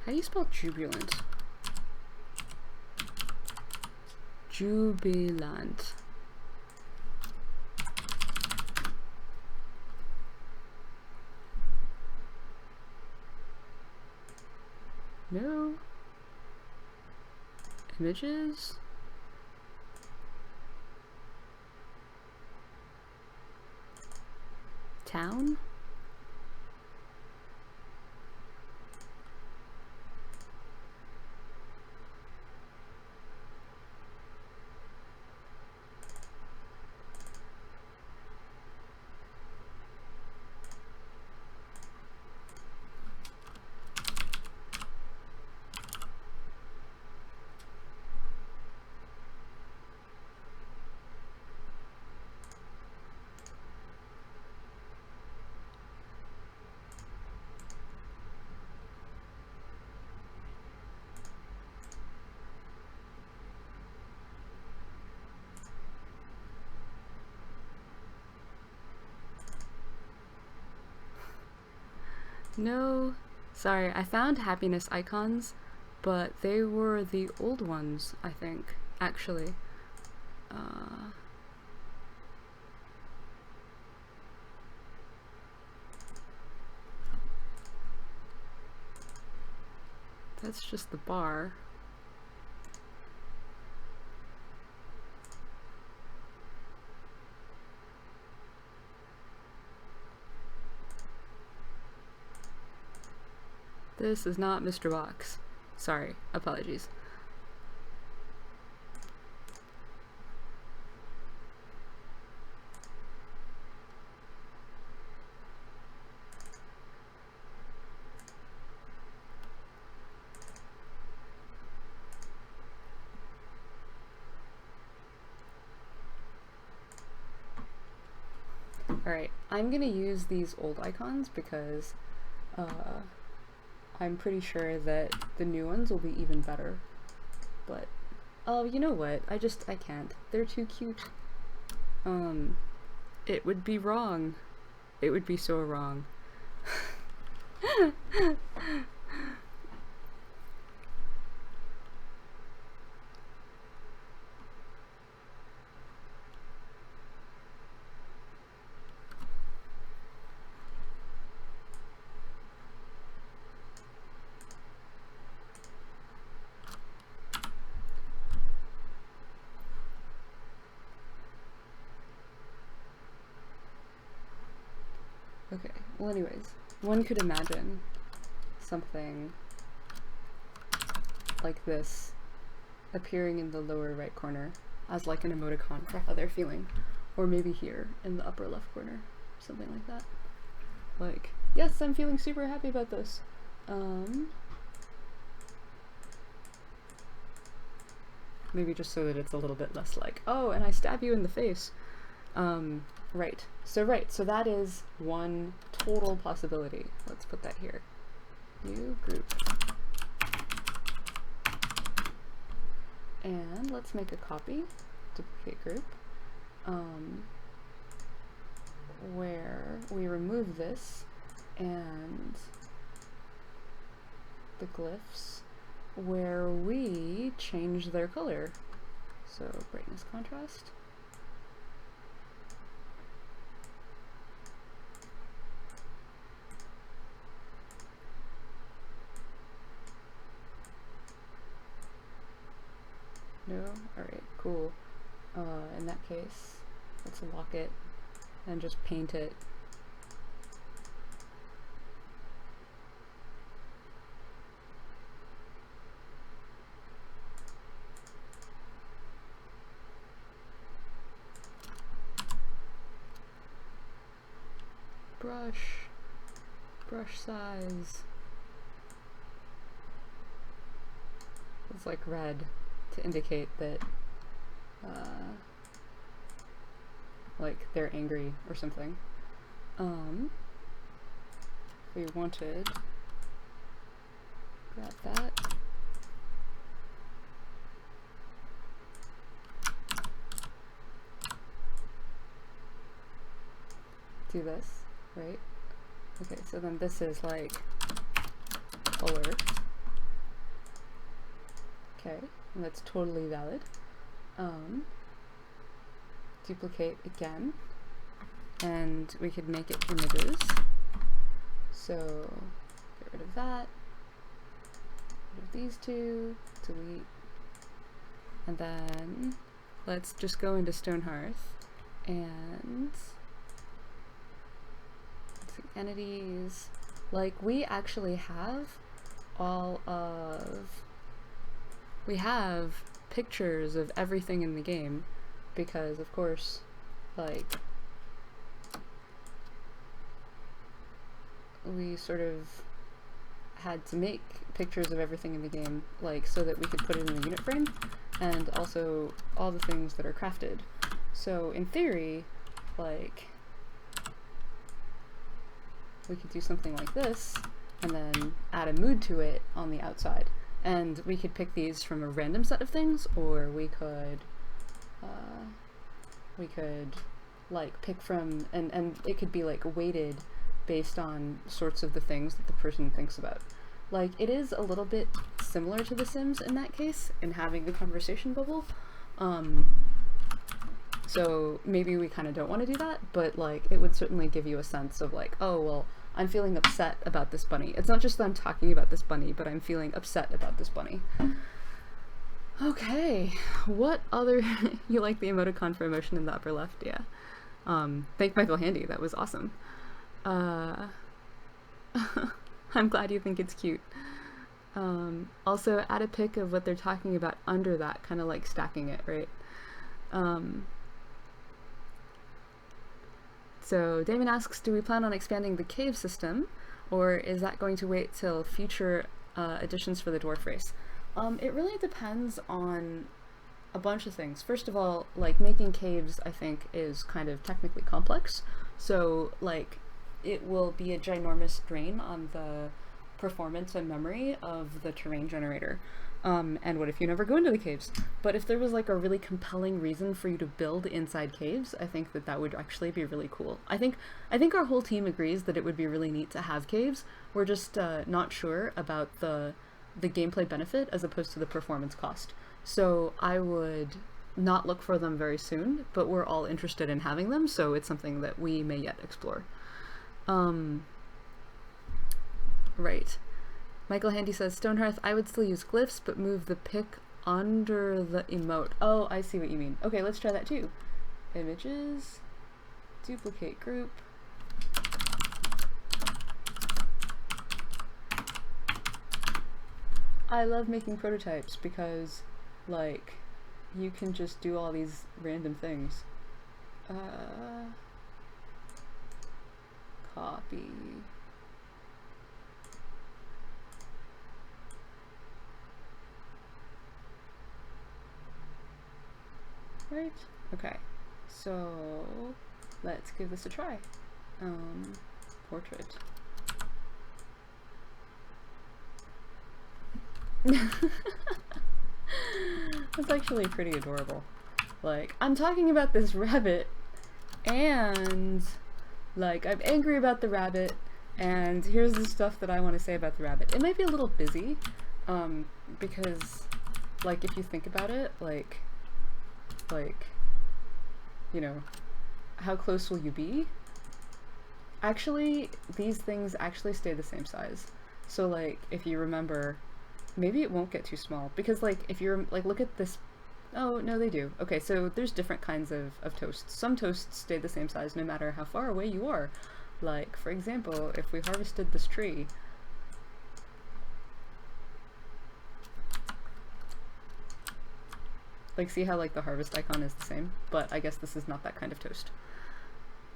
How do you spell jubilant? Jubilant. No. Images? Town? No, sorry, I found happiness icons, but they were the old ones, I think, actually. That's just the bar. This is not Mr. Box. Sorry, apologies. Alright, I'm gonna use these old icons because I'm pretty sure that the new ones will be even better, but Oh, you know what? I can't. They're too cute. It would be wrong. It would be so wrong. Okay, well anyways, one could imagine something like this appearing in the lower right corner as like an emoticon for how they're feeling. Or maybe here in the upper left corner, something like that. Like, yes, I'm feeling super happy about this. Maybe just so that it's a little bit less like, oh, and I stab you in the face. Right, so that is one total possibility. Let's put that here. New group. And let's make a copy, duplicate group, where we remove this and the glyphs, where we change their color. So brightness, contrast. No? Alright, cool. In that case, let's lock it and just paint it. Brush size. It's like red to indicate that like they're angry or something. We wanted, grab that. Do this, right? Okay, so then this is like color. Okay, and that's totally valid. Duplicate again, and we could make it images. So get rid of that, rid of these two, delete, and then let's just go into Stonehearth and let's see, entities. Like we actually have we have pictures of everything in the game because of course like we sort of had to make pictures of everything in the game like so that we could put it in the unit frame and also all the things that are crafted. So in theory like we could do something like this and then add a mood to it on the outside. And we could pick these from a random set of things, or we could like pick from, and it could be like weighted based on sorts of the things that the person thinks about. Like it is a little bit similar to The Sims in that case, in having the conversation bubble. So maybe we kind of don't want to do that, but like it would certainly give you a sense of like, oh well, I'm feeling upset about this bunny. It's not just that I'm talking about this bunny, but I'm feeling upset about this bunny. Okay, what other... You like the emoticon for emotion in the upper left? Yeah. Thank Michael Handy, that was awesome. I'm glad you think it's cute. Also, add a pic of what they're talking about under that, kind of like stacking it, right? So Damon asks, do we plan on expanding the cave system, or is that going to wait till future additions for the dwarf race? It really depends on a bunch of things. First of all, like making caves I think is kind of technically complex, so like it will be a ginormous drain on the performance and memory of the terrain generator. And what if you never go into the caves? But if there was like a really compelling reason for you to build inside caves, I think that that would actually be really cool. I think our whole team agrees that it would be really neat to have caves. We're just not sure about the gameplay benefit as opposed to the performance cost. So I would not look for them very soon, but we're all interested in having them, so it's something that we may yet explore. Right. Michael Handy says, Stonehearth, I would still use glyphs, but move the pick under the emote. Oh, I see what you mean. Okay, let's try that too. Images, duplicate group. I love making prototypes because, like, you can just do all these random things. Copy. Right? Okay. So let's give this a try. Portrait. That's actually pretty adorable. Like, I'm talking about this rabbit, and like, I'm angry about the rabbit, and here's the stuff that I want to say about the rabbit. It might be a little busy, because, like, if you think about it, like, you know, how close will you be? Actually, these things actually stay the same size. So, like, if you remember, maybe it won't get too small, because, like, if you're, like, look at this. Oh, no, they do. Okay, so there's different kinds of toasts. Some toasts stay the same size no matter how far away you are. Like, for example, if we harvested this tree, like, see how, like, the harvest icon is the same? But I guess this is not that kind of toast.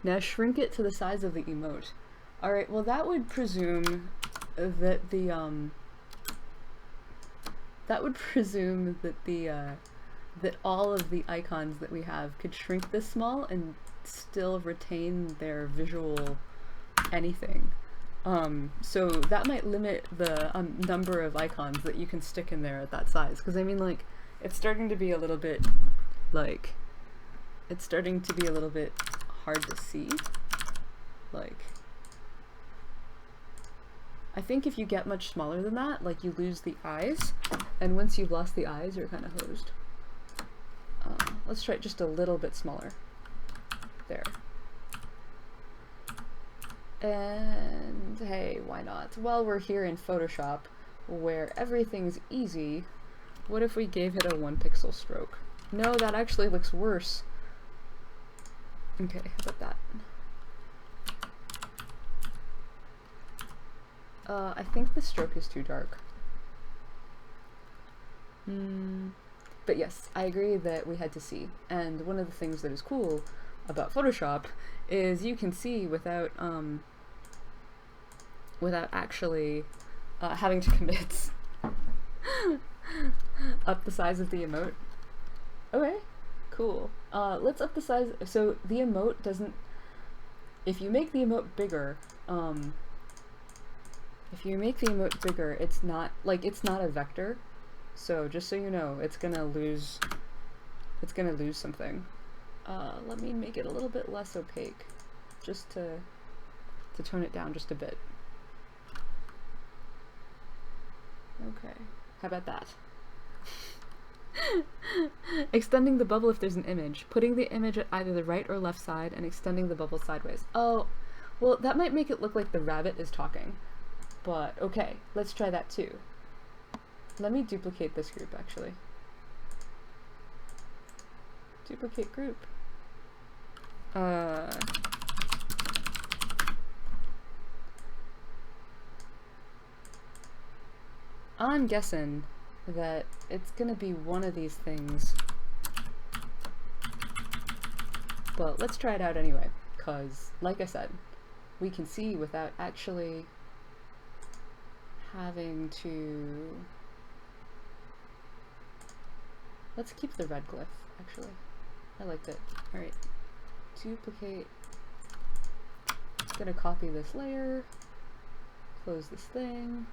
Now shrink it to the size of the emote. Alright, well, that would presume that the, that all of the icons that we have could shrink this small and still retain their visual anything. So that might limit the number of icons that you can stick in there at that size. Because, I mean, like, it's starting to be a little bit, like, it's starting to be a little bit hard to see. Like, I think if you get much smaller than that, like, you lose the eyes, and once you've lost the eyes, you're kind of hosed. Let's try it just a little bit smaller. There. And hey, why not? While we're here in Photoshop, where everything's easy, what if we gave it a 1 pixel stroke? No, that actually looks worse. Okay, how about that? I think the stroke is too dark. But yes, I agree that we had to see. And one of the things that is cool about Photoshop is you can see without actually having to commit up the size of the emote. Okay, cool. Let's up the size. So the emote doesn't. If you make the emote bigger, it's not like, it's not a vector. So just so you know, it's gonna lose something. Let me make it a little bit less opaque, just to tone it down just a bit. Okay, how about that? Extending the bubble if there's an image. Putting the image at either the right or left side and extending the bubble sideways. Oh, well, that might make it look like the rabbit is talking. But okay, let's try that too. Let me duplicate this group, actually. Duplicate group. I'm guessing that it's gonna be one of these things. But let's try it out anyway, because, like I said, we can see without actually having to... Let's keep the red glyph, actually. I liked it. Alright. Duplicate. Gonna copy this layer. Close this thing.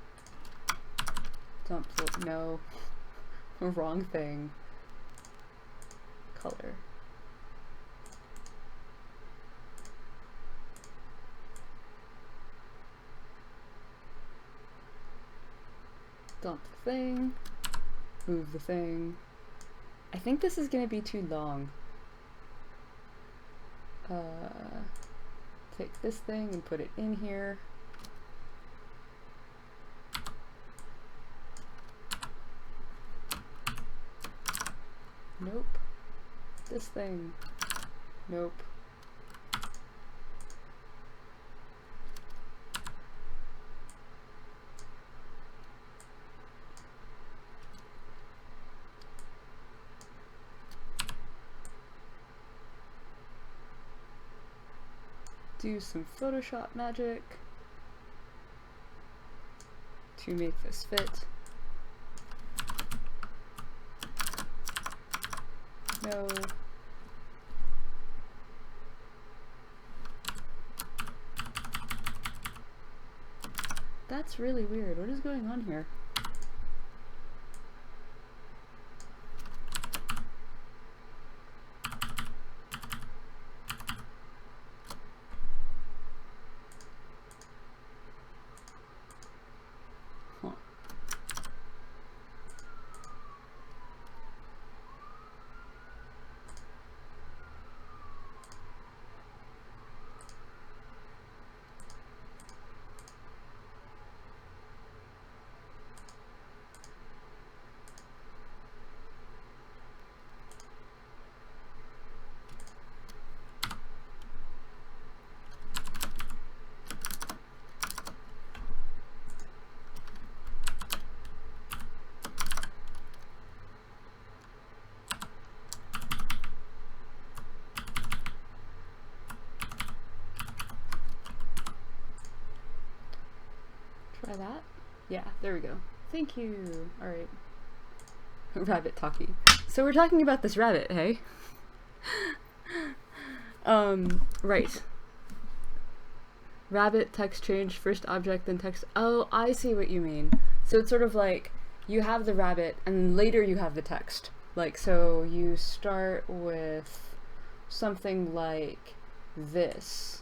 Dump the, no. Wrong thing. Color. Dump the thing. Move the thing. I think this is gonna be too long. Take this thing and put it in here. Nope. This thing. Nope. Do some Photoshop magic to make this fit. No. That's really weird. What is going on here? Try that. Yeah, there we go. Thank you. Alright. Rabbit talkie. So we're talking about this rabbit, hey? Right. Rabbit, text change, first object, then text. Oh, I see what you mean. So it's sort of like you have the rabbit and later you have the text. Like, so you start with something like this,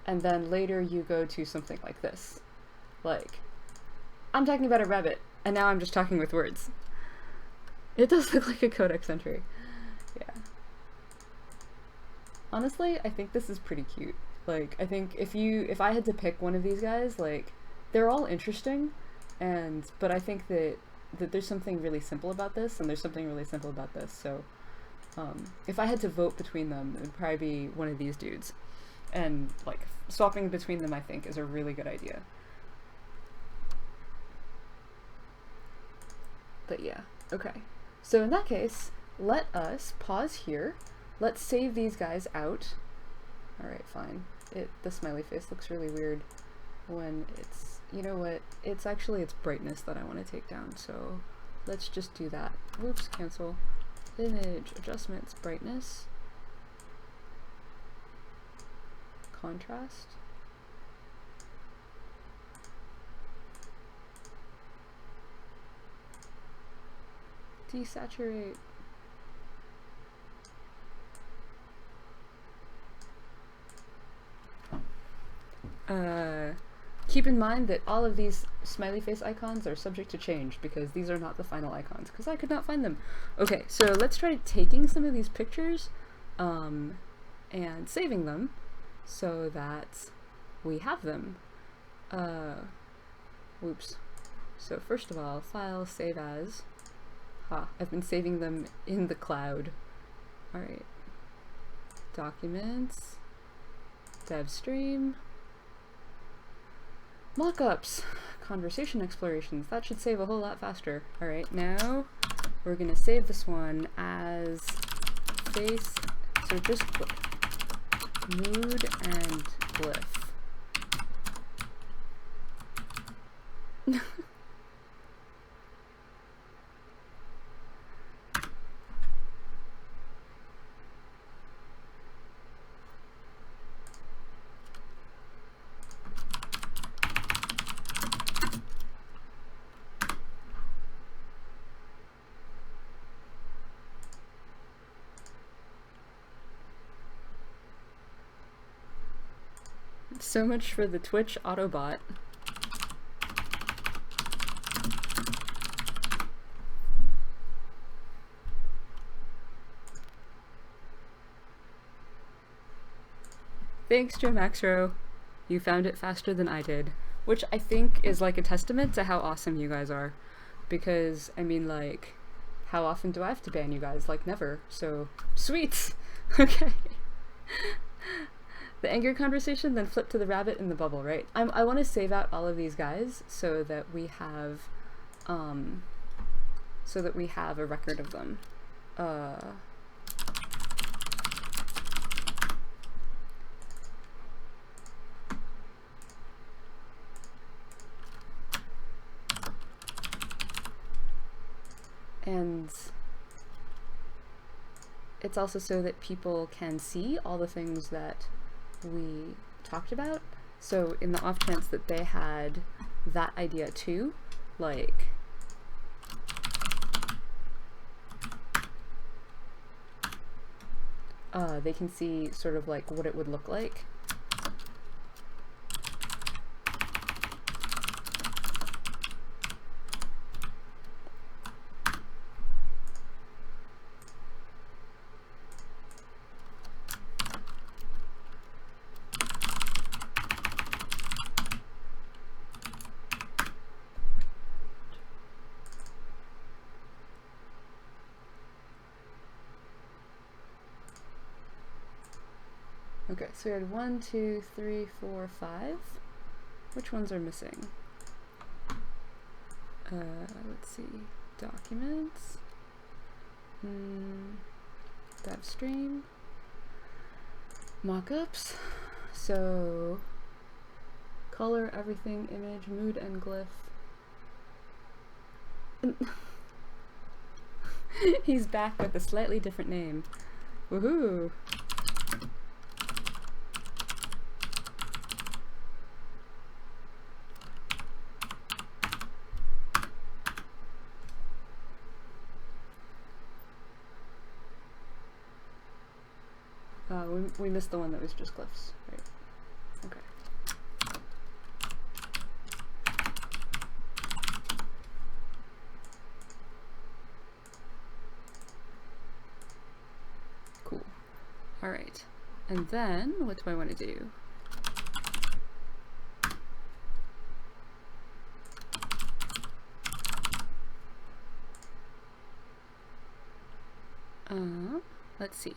and then later you go to something like this. Like, I'm talking about a rabbit, and now I'm just talking with words. It does look like a codex entry. Yeah. Honestly, I think this is pretty cute. Like, I think if I had to pick one of these guys, like, they're all interesting, but I think that there's something really simple about this, and there's something really simple about this, so, if I had to vote between them, it would probably be one of these dudes. And, like, swapping between them, I think, is a really good idea. But yeah, okay. So in that case, let us pause here. Let's save these guys out. Alright, fine. The smiley face looks really weird when it's, you know what, it's actually its brightness that I want to take down, so let's just do that. Whoops, cancel. Image, adjustments, brightness. Contrast. Desaturate. Keep in mind that all of these smiley face icons are subject to change because these are not the final icons because I could not find them. Okay, so let's try taking some of these pictures and saving them so that we have them. Whoops. So first of all, file, save as. I've been saving them in the cloud. Alright. Documents. Dev stream. Mockups. Conversation explorations. That should save a whole lot faster. Alright, now we're gonna save this one as face. So just mood and glyph. So much for the Twitch Autobot. Thanks, Jim Maxro. You found it faster than I did. Which I think is like a testament to how awesome you guys are. Because, I mean, like, how often do I have to ban you guys? Like, never. So, sweet! Okay. The anger conversation, then flip to the rabbit in the bubble, right? I want to save out all of these guys so that we have a record of them. And it's also so that people can see all the things that we talked about. So in the off chance that they had that idea too, like they can see sort of like what it would look like. Okay, so we had 1, 2, 3, 4, 5. Which ones are missing? Let's see. Documents. Dev stream. Mockups. So color, everything, image, mood, and glyph. He's back with a slightly different name. Woohoo! We missed the one that was just glyphs, right? Okay. Cool. All right. And then, what do I want to do? Let's see.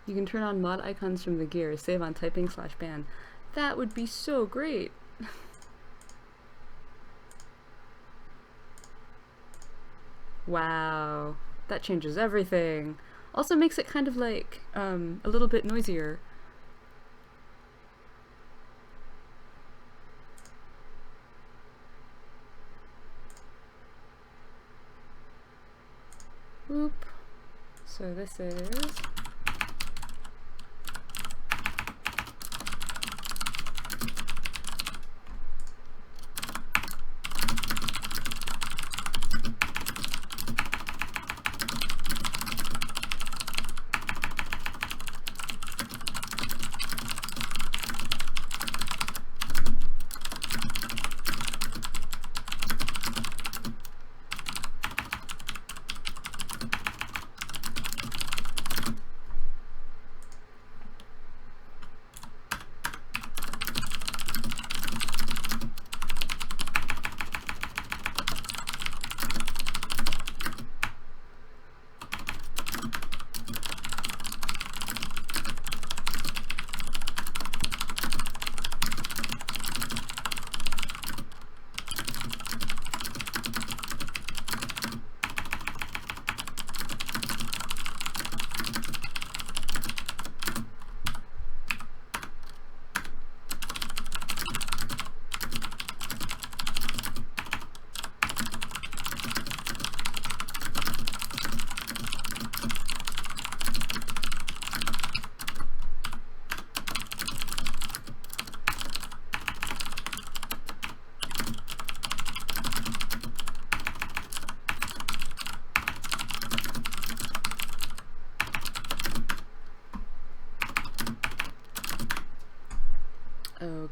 You can turn on mod icons from the gear, save on typing /ban. That would be so great! Wow, that changes everything. Also makes it kind of like a little bit noisier. Whoop. So this is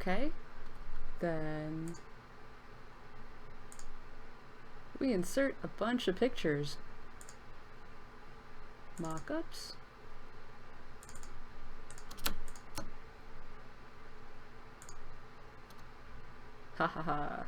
Okay, then we insert a bunch of pictures. Mock-ups. Ha ha ha.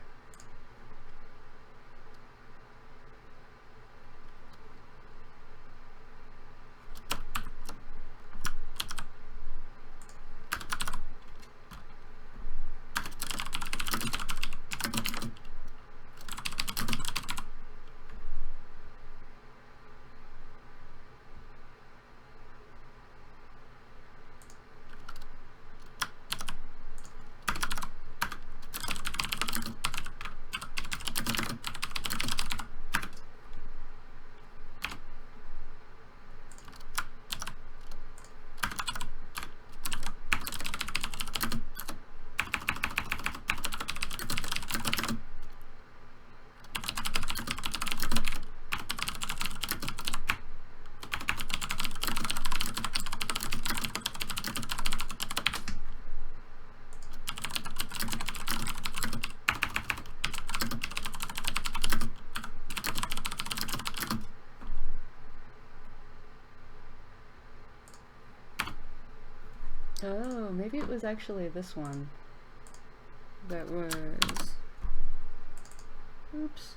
Oh, maybe it was actually this one that was... Oops.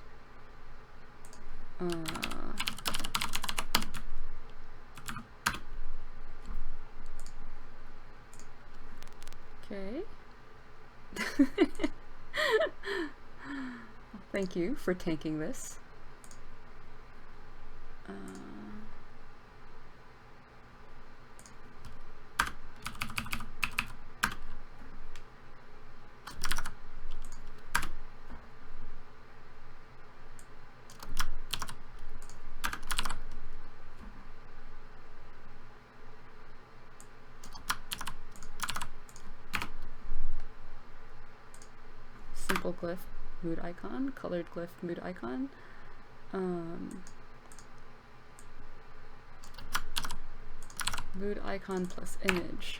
Okay. Thank you for tanking this. Simple glyph mood icon, colored glyph mood icon. Mood icon plus image.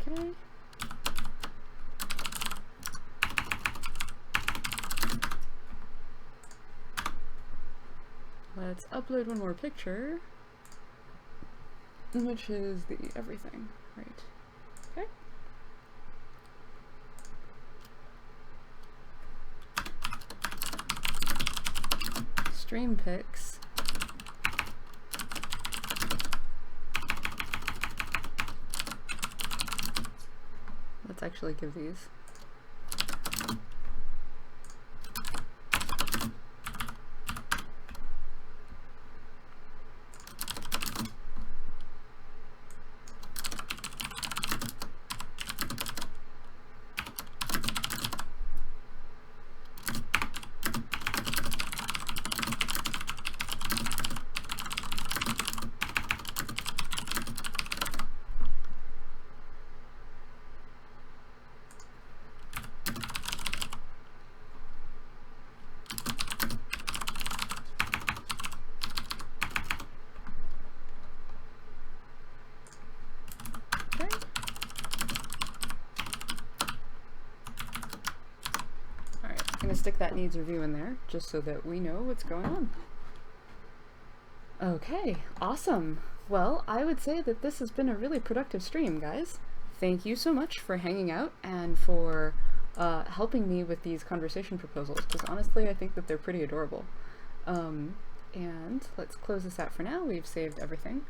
Okay. Let's upload one more picture, which is the everything, right? Okay. Stream pics. Let's actually give these. Stick that needs review in there just so that we know what's going on. Okay, awesome. Well, I would say that this has been a really productive stream, guys. Thank you so much for hanging out and for helping me with these conversation proposals, because honestly I think that they're pretty adorable. And let's close this out for now. We've saved everything.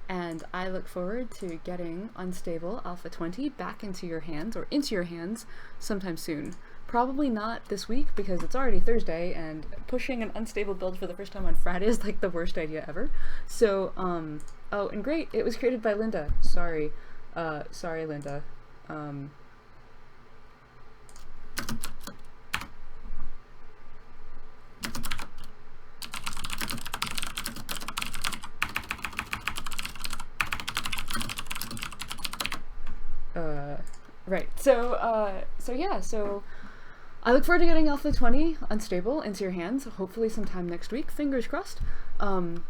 And I look forward to getting Unstable Alpha 20 back into your hands, or into your hands, sometime soon. Probably not this week because it's already Thursday, and pushing an unstable build for the first time on Friday is like the worst idea ever. So, oh, and great, it was created by Linda. Sorry, Linda. Right. So yeah. So I look forward to getting Alpha 20 Unstable into your hands, hopefully sometime next week, fingers crossed,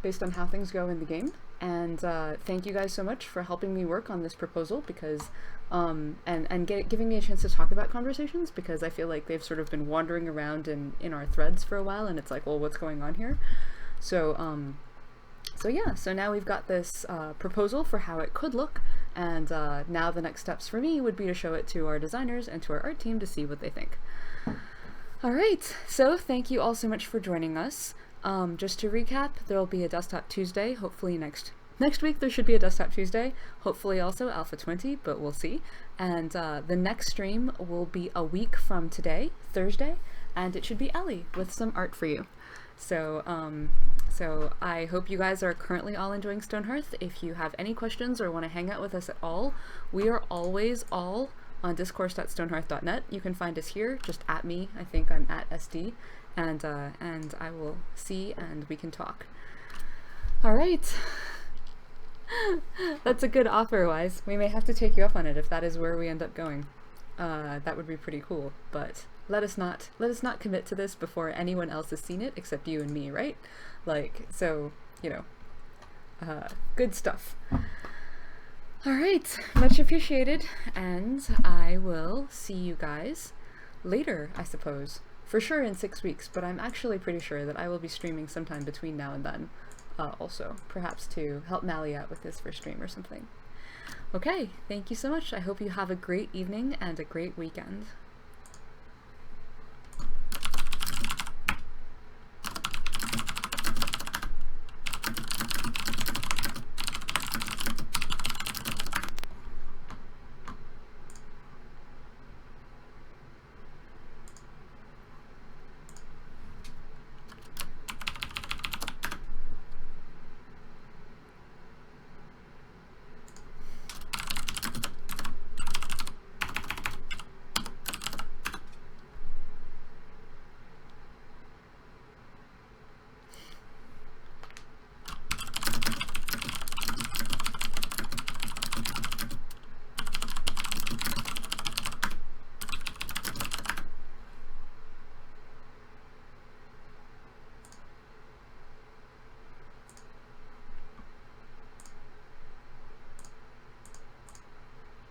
based on how things go in the game. And thank you guys so much for helping me work on this proposal because, giving me a chance to talk about conversations because I feel like they've sort of been wandering around in our threads for a while and it's like, well, what's going on here? So yeah, so now we've got this proposal for how it could look, and now the next steps for me would be to show it to our designers and to our art team to see what they think. Alright, so thank you all so much for joining us. Just to recap, there will be a Desktop Tuesday, hopefully next week there should be a Desktop Tuesday, hopefully also Alpha 20, but we'll see. And the next stream will be a week from today, Thursday, and it should be Ellie with some art for you. So I hope you guys are currently all enjoying Stonehearth. If you have any questions or want to hang out with us at all, we are always all on discourse.stonehearth.net. You can find us here, just at me. I think I'm at SD, and I will see and we can talk. All right. That's a good offer, Wise. We may have to take you up on it if that is where we end up going. That would be pretty cool, but let us not commit to this before anyone else has seen it except you and me, right? Like, so, you know, good stuff. All right, much appreciated, and I will see you guys later, I suppose. For sure in 6 weeks, but I'm actually pretty sure that I will be streaming sometime between now and then, also, perhaps to help Mally out with his first stream or something. Okay, thank you so much. I hope you have a great evening and a great weekend.